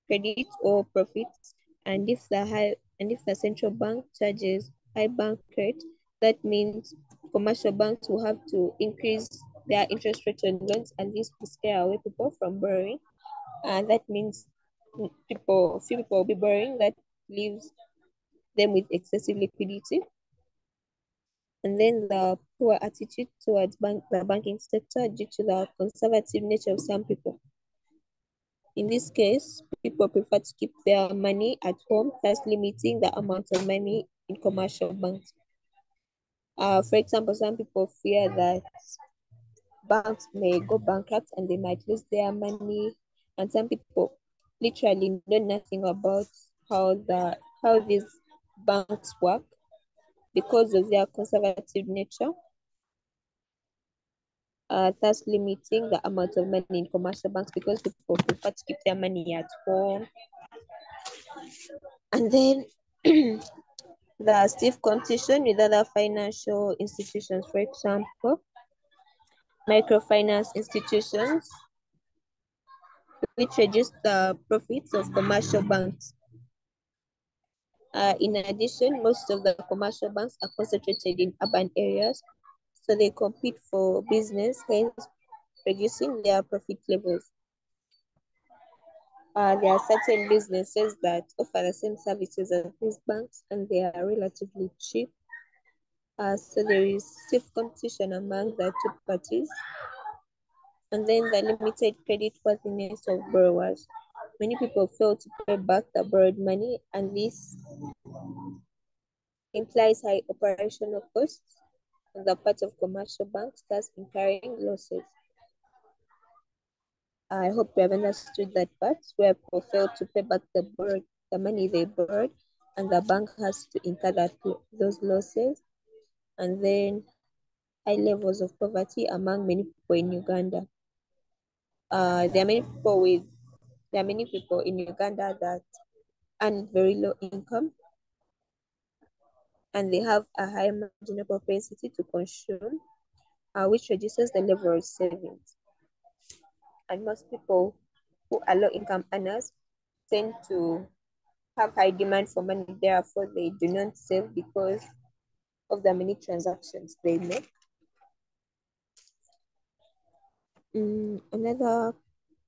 A: credit or profits. And if the central bank charges high bank rate, that means commercial banks will have to increase their interest rate on loans, and this will scare away people from borrowing. And that means few people will be borrowing, that leaves them with excessive liquidity. And then the poor attitude towards the banking sector due to the conservative nature of some people. In this case, people prefer to keep their money at home, thus limiting the amount of money in commercial banks. For example, some people fear that banks may go bankrupt and they might lose their money. And some people literally know nothing about how these banks work because of their conservative nature, thus limiting the amount of money in commercial banks because people prefer to keep their money at home. And then the stiff competition with other financial institutions, for example, microfinance institutions, which reduce the profits of commercial banks. In addition, most of the commercial banks are concentrated in urban areas, so they compete for business, hence reducing their profit levels. There are certain businesses that offer the same services as these banks, and they are relatively cheap. So there is stiff competition among the two parties. And then the limited credit worthiness of borrowers. Many people fail to pay back the borrowed money, and this implies high operational costs on the part of commercial banks, thus incurring losses. I hope you have understood that part where people fail to pay back the money they borrowed, and the bank has to incur those losses. And then high levels of poverty among many people in Uganda. There are many people in Uganda that earn very low income, and they have a high marginal propensity to consume, which reduces the level of savings. And most people who are low income earners tend to have high demand for money, therefore they do not save because of the many transactions they make. Another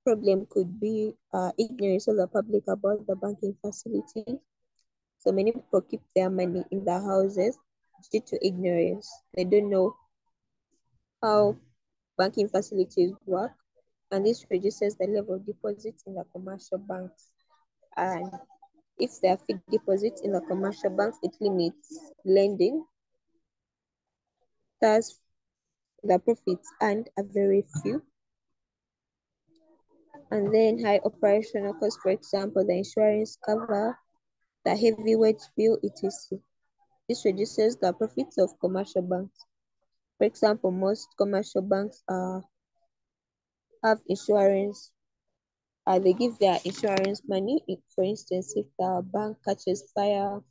A: problem could be ignorance of the public about the banking facility. So many people keep their money in their houses due to ignorance. They don't know how banking facilities work, and this reduces the level of deposits in the commercial banks. And if there are fixed deposits in the commercial banks, it limits lending. Thus, the profits earned are very few. And then high operational costs, for example, the insurance cover, the heavy wage bill, etc. This reduces the profits of commercial banks. For example, most commercial banks have insurance. They give their insurance money. For instance, if the bank catches fire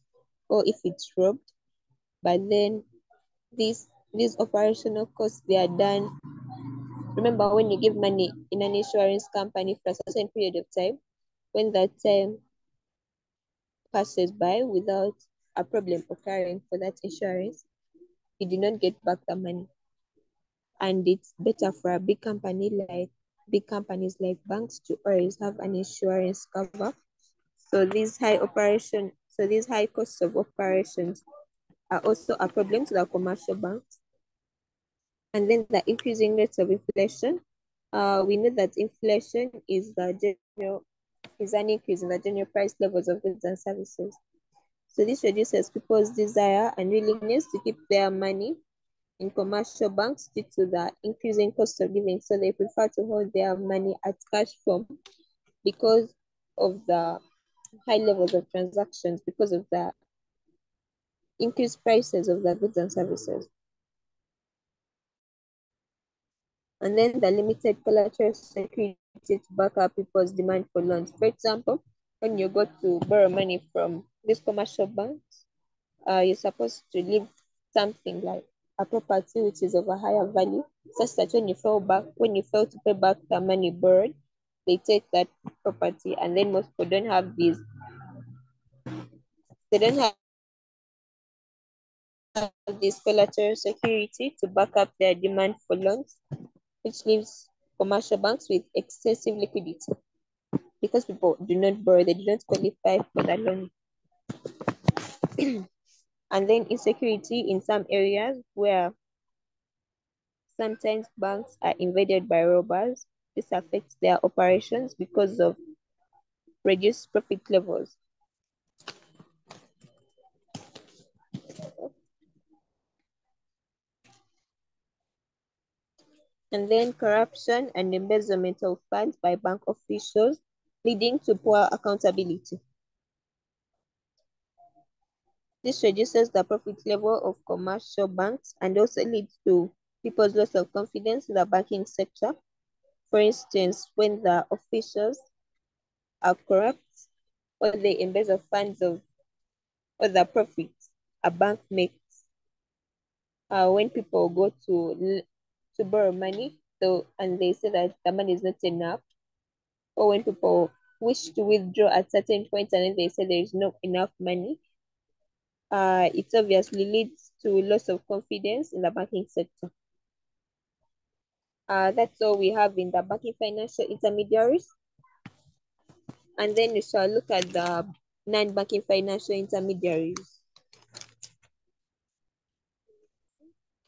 A: or if it's robbed, but then these operational costs they are done. Remember, when you give money in an insurance company for a certain period of time, when that time passes by without a problem occurring for that insurance, you do not get back the money. And it's better for a big companies like banks to always have an insurance cover. So these high costs of operations are also a problem to the commercial banks. And then the increasing rates of inflation. We know that inflation is an increase in the general price levels of goods and services. So this reduces people's desire and willingness to keep their money in commercial banks due to the increasing cost of living. So they prefer to hold their money at cash form because of the high levels of transactions, because of the increased prices of the goods and services. And then the limited collateral security to back up people's demand for loans. For example, when you go to borrow money from these commercial banks, you're supposed to leave something like a property which is of a higher value, such that when you fail to pay back the money borrowed, they take that property. And then most people they don't have this collateral security to back up their demand for loans, which leaves commercial banks with excessive liquidity because people do not borrow, they do not qualify for the loan. And then insecurity in some areas where sometimes banks are invaded by robbers. This affects their operations because of reduced profit levels. And then corruption and embezzlement of funds by bank officials, leading to poor accountability. This reduces the profit level of commercial banks and also leads to people's loss of confidence in the banking sector. For instance, when the officials are corrupt or they embezzle funds of or the profits a bank makes, when people go to borrow money, so and they say that the money is not enough, or when people wish to withdraw at certain points and then they say there is not enough money, it obviously leads to loss of confidence in the banking sector. That's all we have in the banking financial intermediaries. And then we shall look at the non-banking financial intermediaries.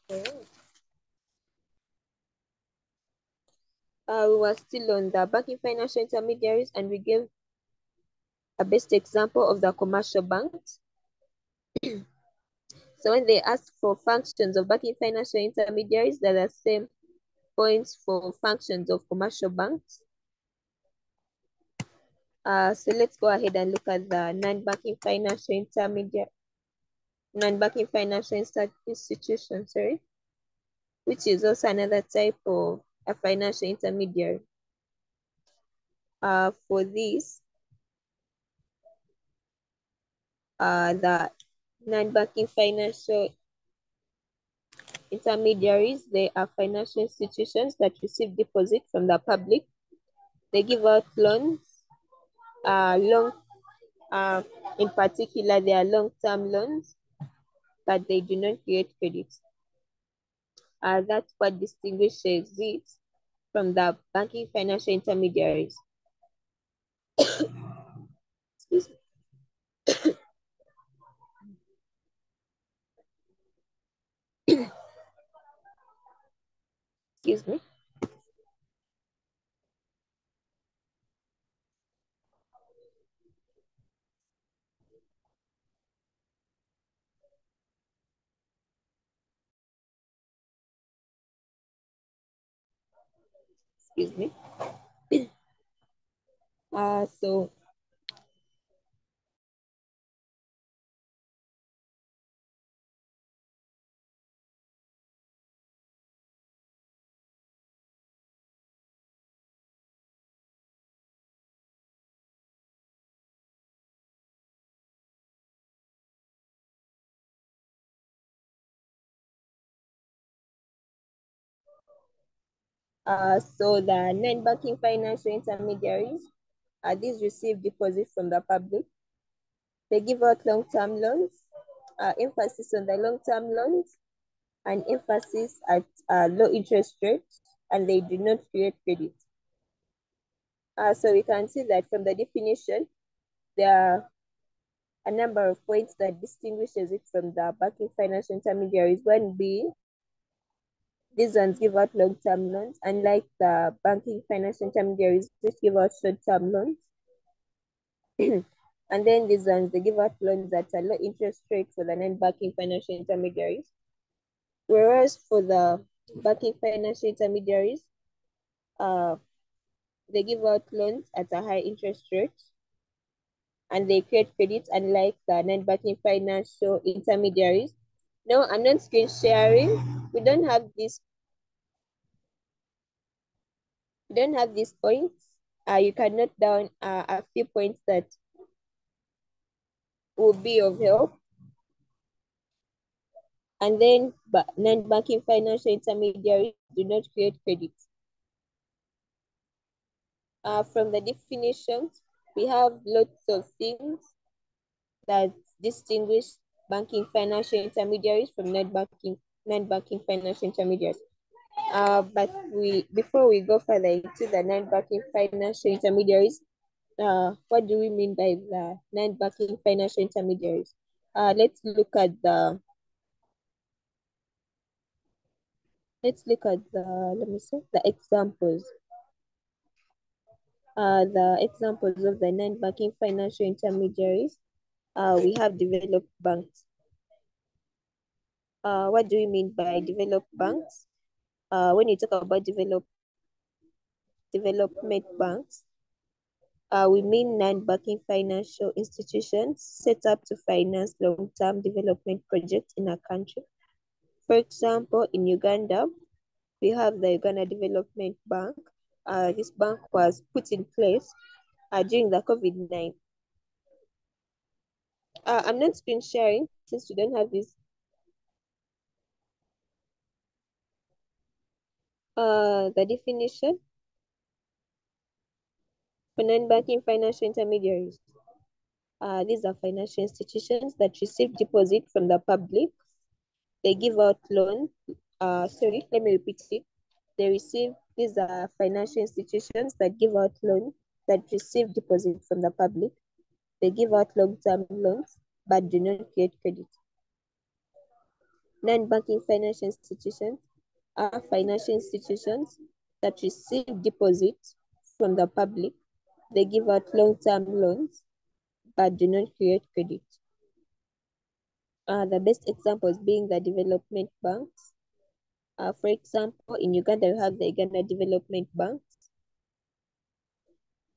A: We were still on the banking financial intermediaries, and we gave a best example of the commercial banks. So when they ask for functions of banking financial intermediaries, they're the same points for functions of commercial banks. So let's go ahead and look at the non-banking financial intermediate, non-banking financial institution, sorry, which is also another type of a financial intermediary. For this, the non-banking financial intermediaries, they are financial institutions that receive deposit from the public. They give out loans, long, in particular, they are long-term loans, but they do not create credit. That's what distinguishes it from the banking financial intermediaries. Excuse me. Excuse me. Excuse me. So the non-banking financial intermediaries, these receive deposits from the public. They give out long-term loans, emphasis on the long-term loans, and emphasis at low interest rates, and they do not create credit. So we can see that from the definition, there are a number of points that distinguishes it from the banking financial intermediaries. One being, these ones give out long-term loans, unlike the banking financial intermediaries, which give out short-term loans. And then these ones, they give out loans at a low interest rate for the non-banking financial intermediaries. Whereas for the banking financial intermediaries, uh, they give out loans at a high interest rate and they create credit, unlike the non-banking financial intermediaries. No, I'm not screen sharing. We don't have these points. You can note down a few points that will be of help. And then non-banking financial intermediaries do not create credit. From the definitions, we have lots of things that distinguish banking financial intermediaries from non-banking financial intermediaries. But before we go further into the non-banking financial intermediaries, what do we mean by the non-banking financial intermediaries? Let's look at the let me see the examples. The examples of the non-banking financial intermediaries. We have developed banks. What do we mean by developed banks? When you talk about development banks, we mean non-banking financial institutions set up to finance long-term development projects in a country. For example, in Uganda, we have the Uganda Development Bank. This bank was put in place during the COVID-19. I'm not screen sharing since we don't have this. The definition for non-banking financial intermediaries. These are financial institutions that receive deposit from the public. They give out loans. Sorry, let me repeat it. These are financial institutions that give out loans that receive deposit from the public. They give out long-term loans, but do not create credit. Non-banking financial institutions are financial institutions that receive deposits from the public. They give out long-term loans, but do not create credit. The best examples being the development banks. For example, in Uganda, we have the Uganda Development Banks.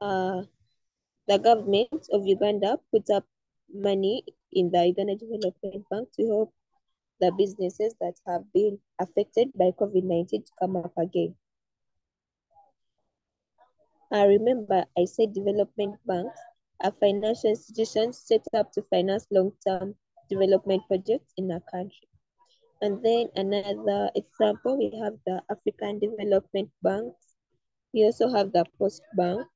A: The government of Uganda put up money in the Uganda Development Bank to help the businesses that have been affected by COVID-19 to come up again. Remember, I said development banks are financial institutions set up to finance long-term development projects in a country. And then another example, we have the African Development Banks. We also have the Post Bank.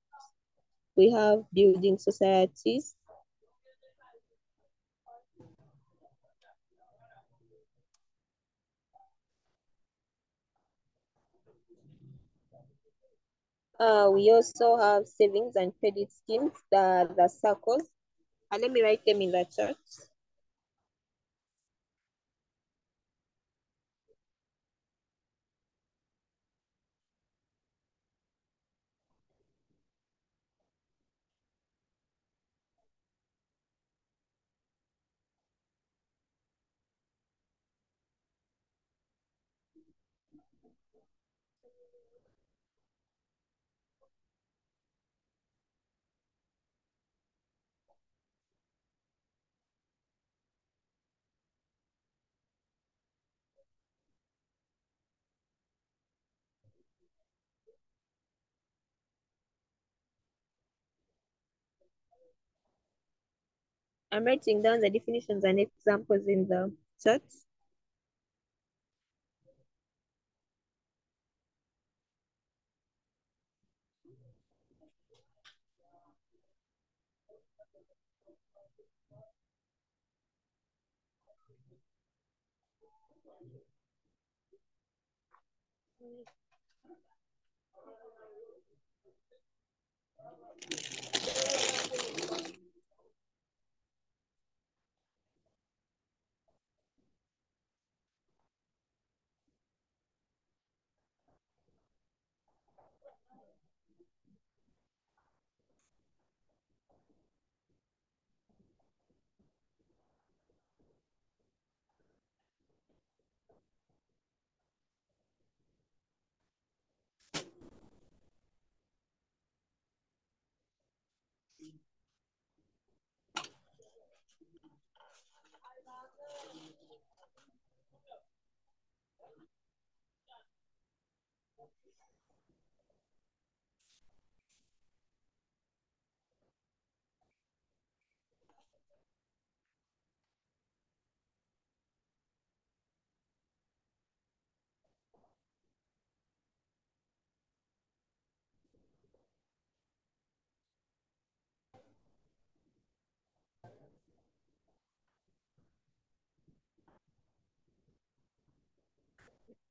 A: We have building societies. We also have savings and credit schemes, the circles. Let me write them in the chart. I'm writing down the definitions and examples in the chat.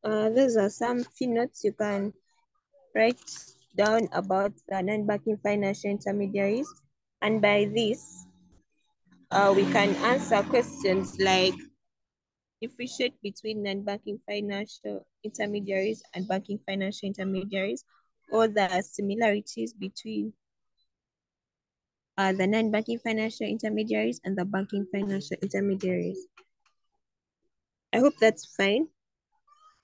A: Those are some few notes you can write down about the non-banking financial intermediaries. And by this, we can answer questions like differentiate between non-banking financial intermediaries and banking financial intermediaries, or the similarities between the non-banking financial intermediaries and the banking financial intermediaries. I hope that's fine.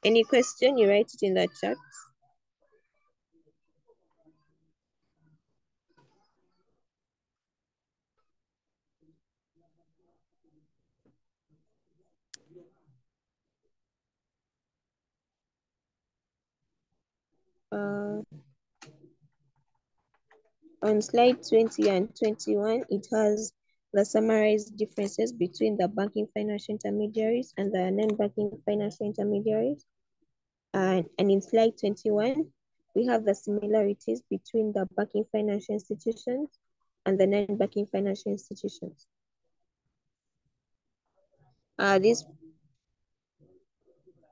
A: Any question, you write it in the chat. Uh, on slide 20 and 21, it has the summarized differences between the banking financial intermediaries and the non-banking financial intermediaries. And in slide 21, we have the similarities between the banking financial institutions and the non-banking financial institutions. This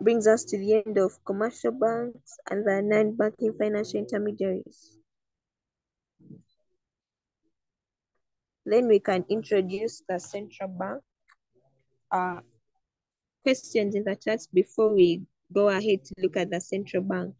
A: brings us to the end of commercial banks and the non-banking financial intermediaries. Then we can introduce the central bank. Questions in the chat before we go ahead to look at the central bank.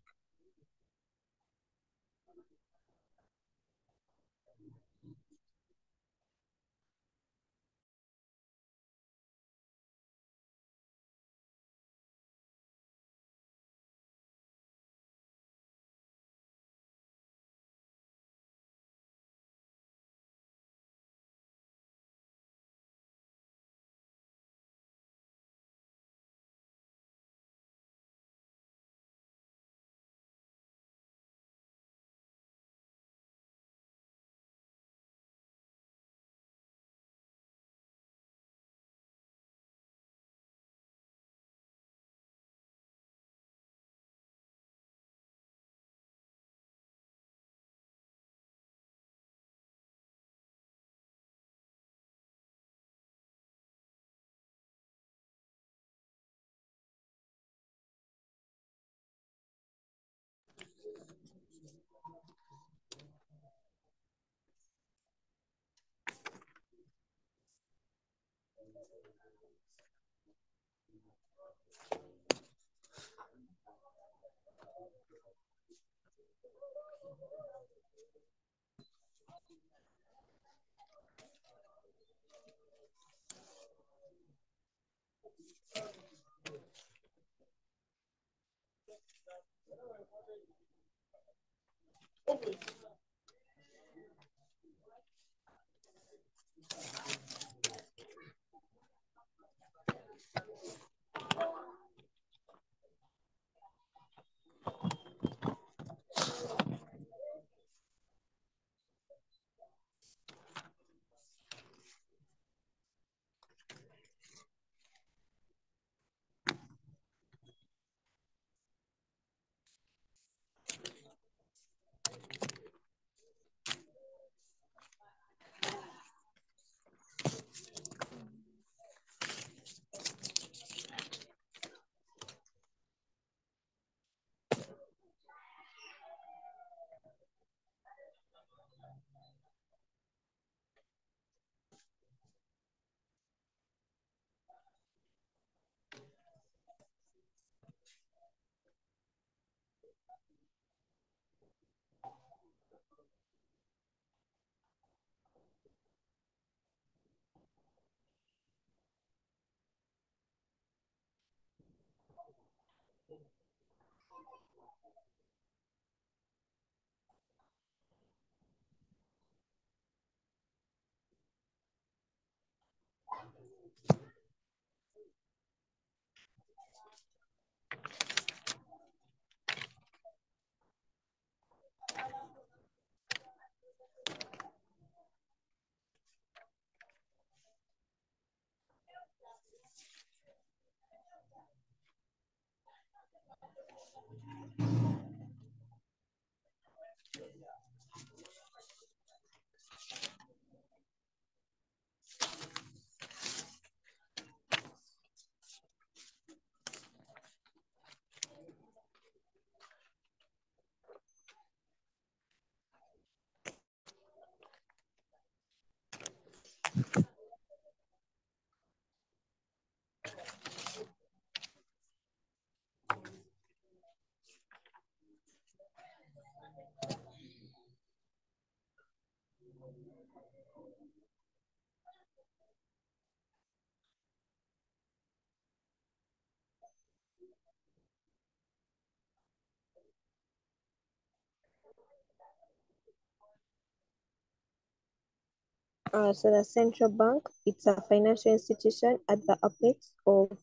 A: So the central bank, it's a financial institution at the apex of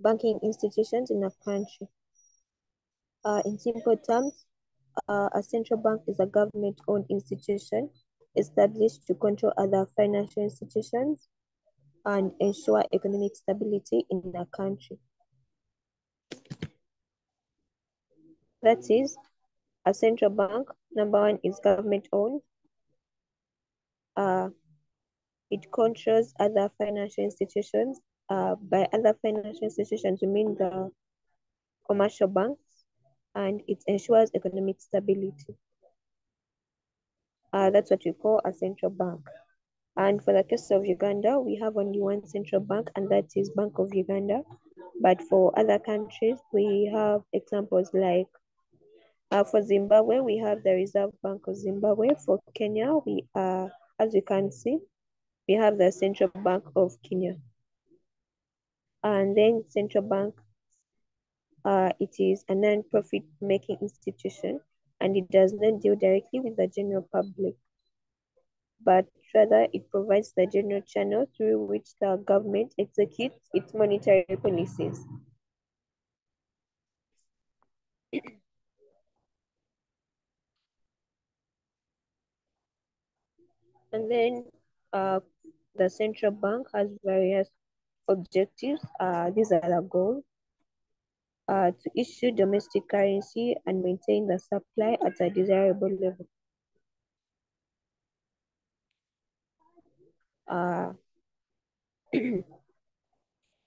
A: banking institutions in a country. In simple terms, a central bank is a government-owned institution established to control other financial institutions and ensure economic stability in a country. That is, a central bank, number one, is government-owned. it controls other financial institutions. By other financial institutions, we mean the commercial banks, and it ensures economic stability. That's what we call a central bank. And for the case of Uganda, we have only one central bank, and that is Bank of Uganda. But for other countries, we have examples like for Zimbabwe, we have the Reserve Bank of Zimbabwe. For Kenya, as you can see, we have the Central Bank of Kenya. And then central bank, it is a non-profit making institution, and it does not deal directly with the general public, but rather it provides the general channel through which the government executes its monetary policies. And then the central bank has various objectives. These are the goals. To issue domestic currency and maintain the supply at a desirable level.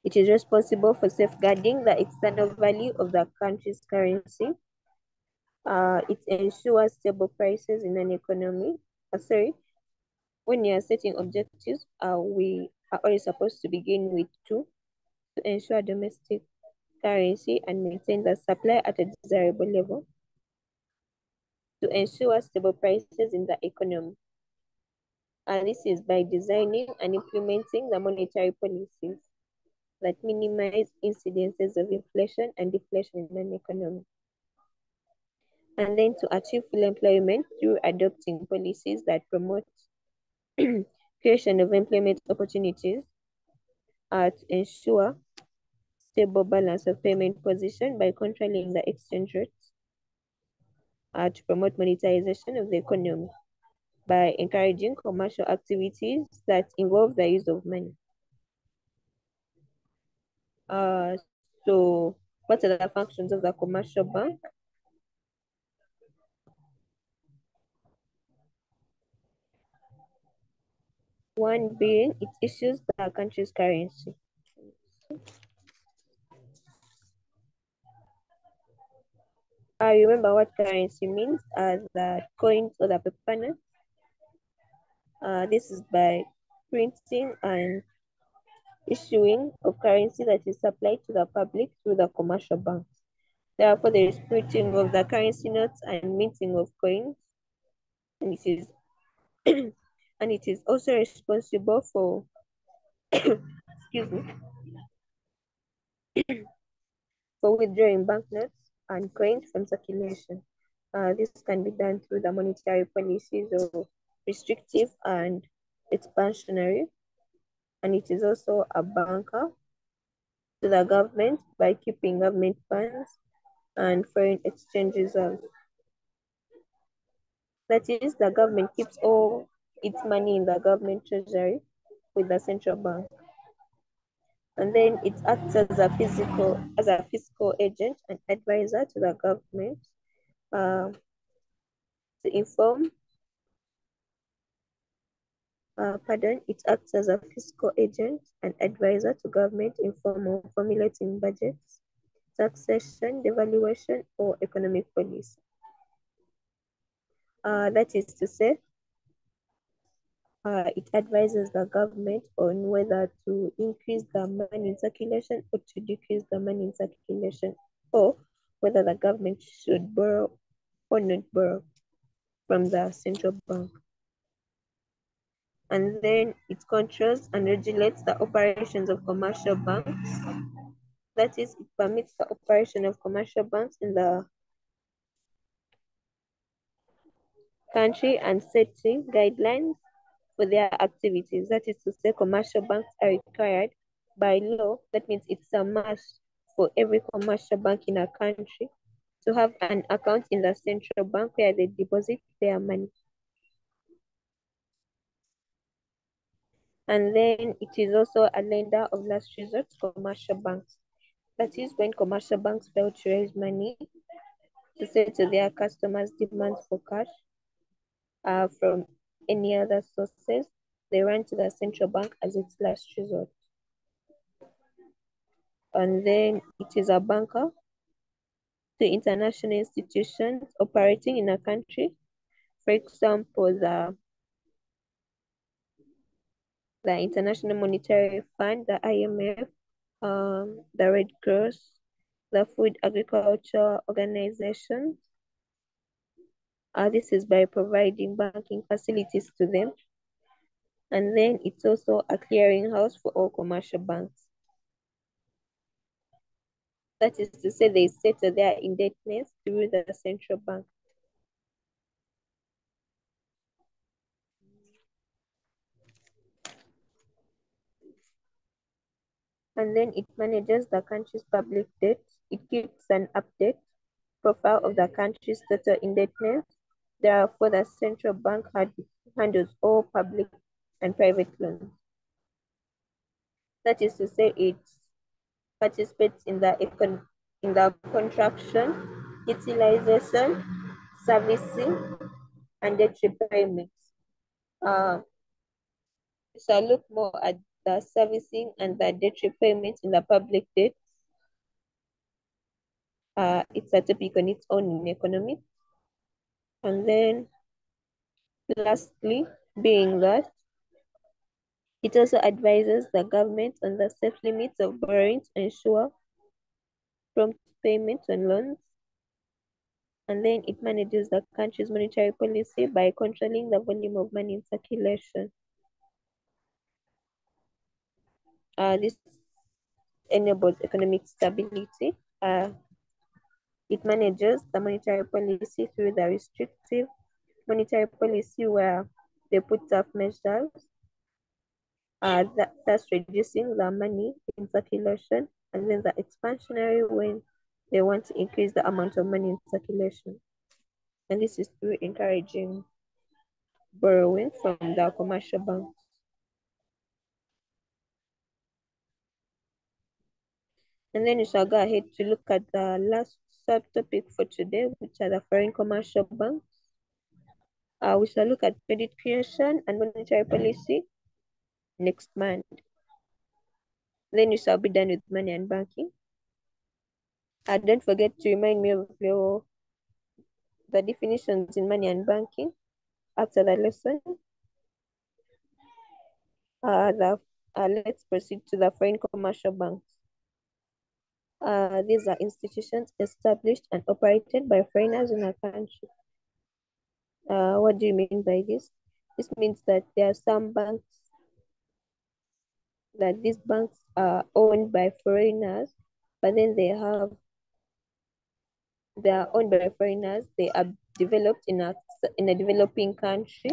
A: It is responsible for safeguarding the external value of the country's currency. It ensures stable prices in an economy. When you are setting objectives, we are always supposed to begin with two: to ensure domestic currency and maintain the supply at a desirable level, to ensure stable prices in the economy. And this is by designing and implementing the monetary policies that minimize incidences of inflation and deflation in an economy. And then to achieve full employment through adopting policies that promote creation of employment opportunities, to ensure stable balance of payment position by controlling the exchange rates, to promote monetization of the economy by encouraging commercial activities that involve the use of money. So what are the functions of the commercial bank? One being it issues the country's currency. I remember what currency means as the coins or the paper notes. This is by printing and issuing of currency that is supplied to the public through the commercial banks. Therefore, there is printing of the currency notes and minting of coins, and it is and it is also responsible for excuse me for withdrawing banknotes and coins from circulation. This can be done through the monetary policies of restrictive and expansionary, and it is also a banker to the government by keeping government funds and foreign exchange reserves. That is, the government keeps all its money in the government treasury with the central bank. And then it acts as a fiscal agent and advisor to the government to inform. It acts as a fiscal agent and advisor to government in form of formulating budgets, taxation, devaluation, or economic policy. That is to say, it advises the government on whether to increase the money in circulation or to decrease the money in circulation, or whether the government should borrow or not borrow from the central bank. And then it controls and regulates the operations of commercial banks. That is, it permits the operation of commercial banks in the country and setting guidelines for their activities. That is to say, commercial banks are required by law. That means it's a must for every commercial bank in a country to have an account in the central bank where they deposit their money. And then it is also a lender of last resort to commercial banks. That is when commercial banks fail to raise money to settle their customers' demands for cash from any other sources, they run to the central bank as its last resort. And then it is a banker to international institutions operating in a country. For example, the International Monetary Fund, the IMF, the Red Cross, the Food Agriculture Organization. This is by providing banking facilities to them. And then it's also a clearinghouse for all commercial banks. That is to say, they settle their indebtedness through the central bank. And then it manages the country's public debt. It keeps an update profile of the country's total indebtedness. Therefore, the central bank handles all public and private loans. That is to say, it participates in the contraction, utilization, servicing, and debt repayments. So look more at the servicing and the debt repayments in the public debt. It's a topic on its own in economics. And then lastly, being that it also advises the government on the safe limits of borrowing to ensure prompt payments on loans. And then it manages the country's monetary policy by controlling the volume of money in circulation. This enables economic stability. It manages the monetary policy through the restrictive monetary policy where they put tough measures, thus reducing the money in circulation, and then the expansionary when they want to increase the amount of money in circulation. And this is through encouraging borrowing from the commercial banks. And then we shall go ahead to look at the last subtopic for today, which are the foreign commercial banks. We shall look at credit creation and monetary policy next month. Then you shall be done with money and banking. Don't forget to remind me of the definitions in money and banking after the lesson. Let's proceed to the foreign commercial banks. These are institutions established and operated by foreigners in a country. What do you mean by this? This means that there are some banks that these banks are owned by foreigners, but then they are owned by foreigners. They are developed in a developing country,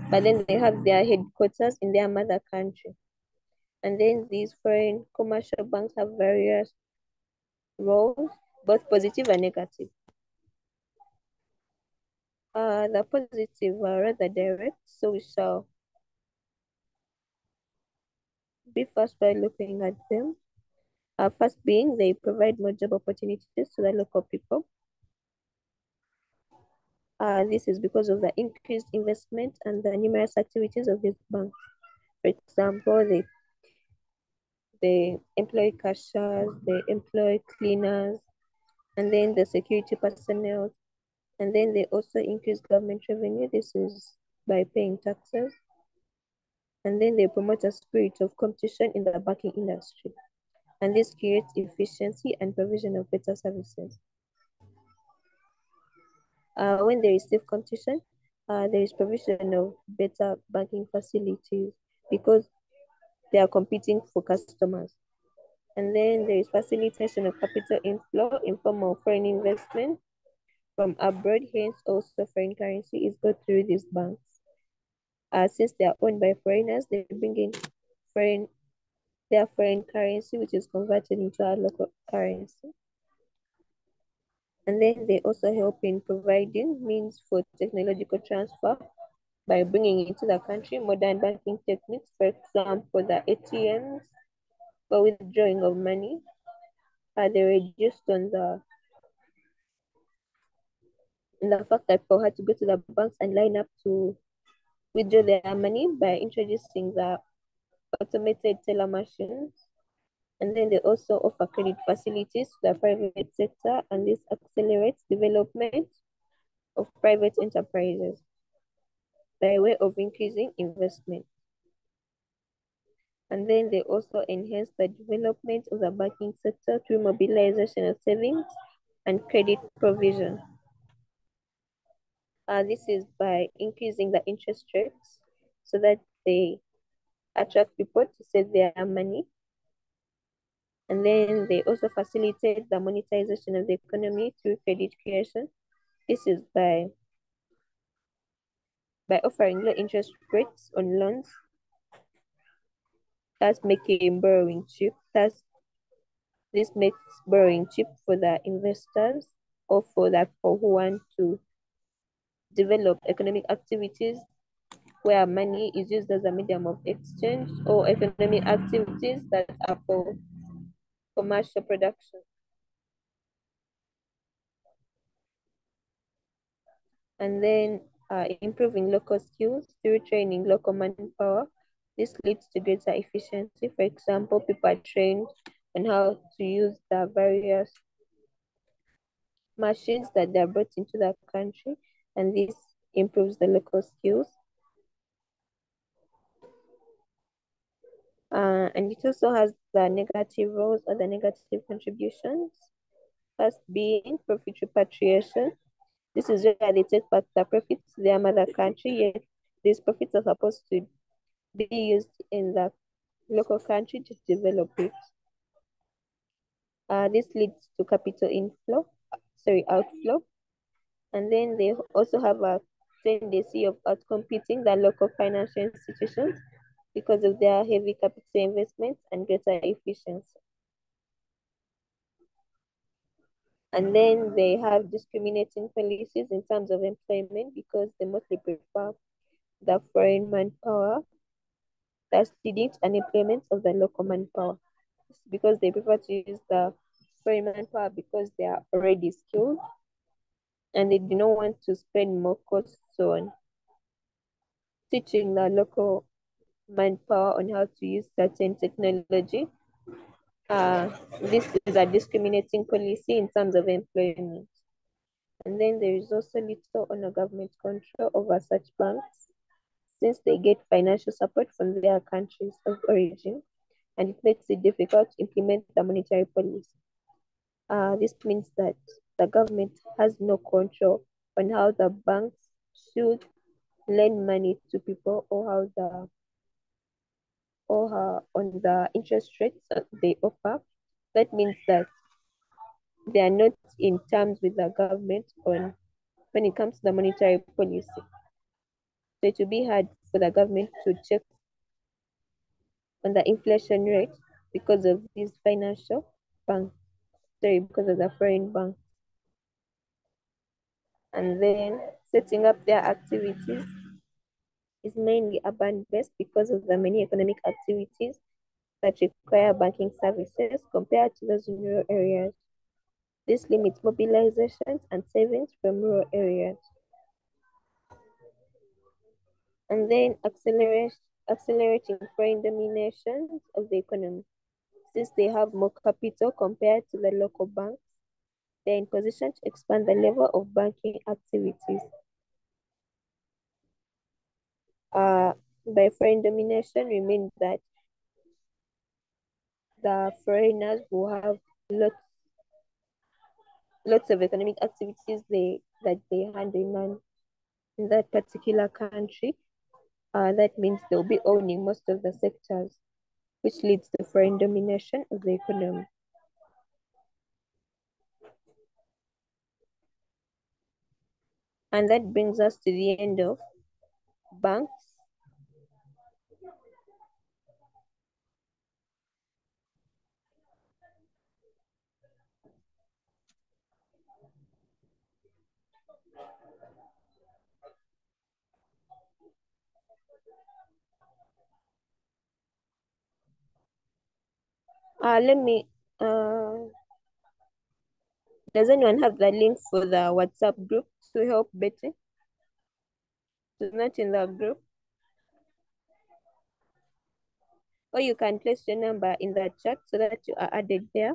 A: but then they have their headquarters in their mother country. And then these foreign commercial banks have various roles, both positive and negative. The positive are rather direct, so we shall be first by looking at them. First being, they provide more job opportunities to the local people. This is because of the increased investment and the numerous activities of these banks. For example, they employ cashiers, they employ cleaners, and then the security personnel, and then they also increase government revenue. This is by paying taxes. And then they promote a spirit of competition in the banking industry. And this creates efficiency and provision of better services. When there is safe competition, there is provision of better banking facilities because they are competing for customers. And then there is facilitation of capital inflow in form of foreign investment from abroad, hence also foreign currency is go through these banks. Since they are owned by foreigners, they bring in their foreign currency, which is converted into our local currency. And then they also help in providing means for technological transfer by bringing into the country modern banking techniques, for example, the ATMs for withdrawing of money. They reduced on the fact that people had to go to the banks and line up to withdraw their money by introducing the automated teller machines. And then they also offer credit facilities to the private sector, and this accelerates development of private enterprises by way of increasing investment. And then they also enhance the development of the banking sector through mobilization of savings and credit provision. This is by increasing the interest rates so that they attract people to save their money. And then they also facilitate the monetization of the economy through credit creation. This is by offering low interest rates on loans, thus making borrowing cheap. Thus, this makes borrowing cheap for the investors or for the people who want to develop economic activities where money is used as a medium of exchange, or economic activities that are for commercial production. And then improving local skills through training local manpower. This leads to greater efficiency. For example, people are trained on how to use the various machines that they are brought into the country, and this improves the local skills. And it also has the negative roles or the negative contributions. First being profit repatriation. This is where they take back the profits to their mother country, yet these profits are supposed to be used in the local country to develop it. This leads to outflow. And then they also have a tendency of outcompeting the local financial institutions because of their heavy capital investments and greater efficiency. And then they have discriminating policies in terms of employment because they mostly prefer the foreign manpower, that's leading to unemployment of the local manpower. It's because they prefer to use the foreign manpower because they are already skilled and they do not want to spend more costs on teaching the local manpower on how to use certain technology. This is a discriminating policy in terms of employment. And then there is also little or no government control over such banks since they get financial support from their countries of origin, and it makes it difficult to implement the monetary policy. This means that the government has no control on how the banks should lend money to people or on the interest rates that they offer. That means that they are not in terms with the government on when it comes to the monetary policy. So it will be hard for the government to check on the inflation rate because of these financial banks, sorry, because of the foreign bank. And then setting up their activities is mainly urban-based because of the many economic activities that require banking services compared to those in rural areas. This limits mobilizations and savings from rural areas. And then accelerating foreign dominations of the economy. Since they have more capital compared to the local banks, they're in position to expand the level of banking activities. By foreign domination, we mean that the foreigners who have lots, lots of economic activities that they handle in that particular country. That means they'll be owning most of the sectors, which leads to foreign domination of the economy. And that brings us to the end of banks. Let me, does anyone have the link for the WhatsApp group to help Betty? She's not in the group. or you can place your number in the chat so that you are added there.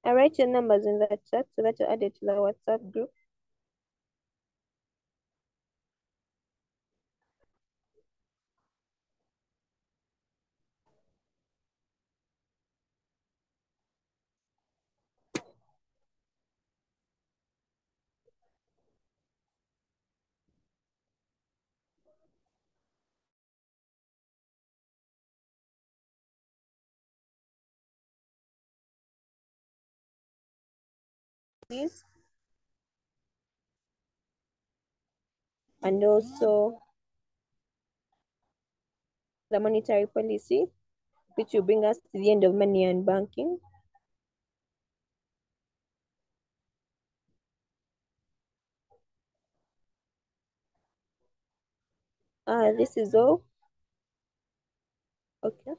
A: I write your numbers in the chat so that you're added to the WhatsApp group. Please. And also the monetary policy, which will bring us to the end of money and banking. This is all. Okay.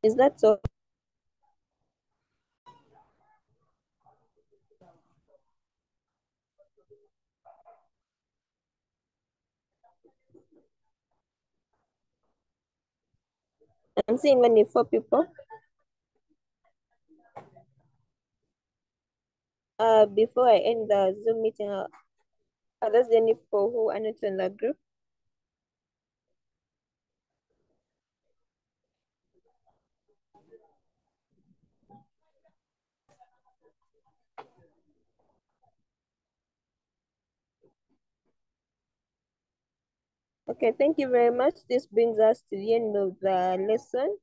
A: Is that so? I'm seeing only 4 people. Before I end the Zoom meeting, are there any people who are not in the group? Okay, thank you very much. This brings us to the end of the lesson.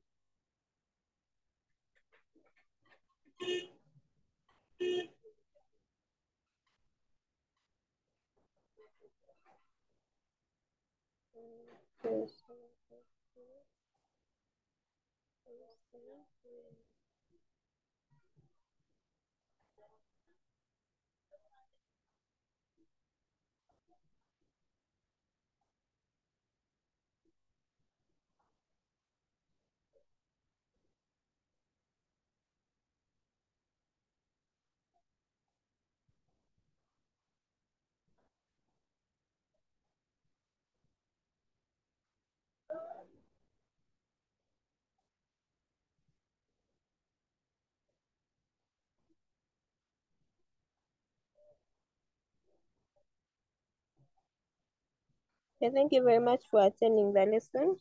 A: Okay, thank you very much for attending the lesson.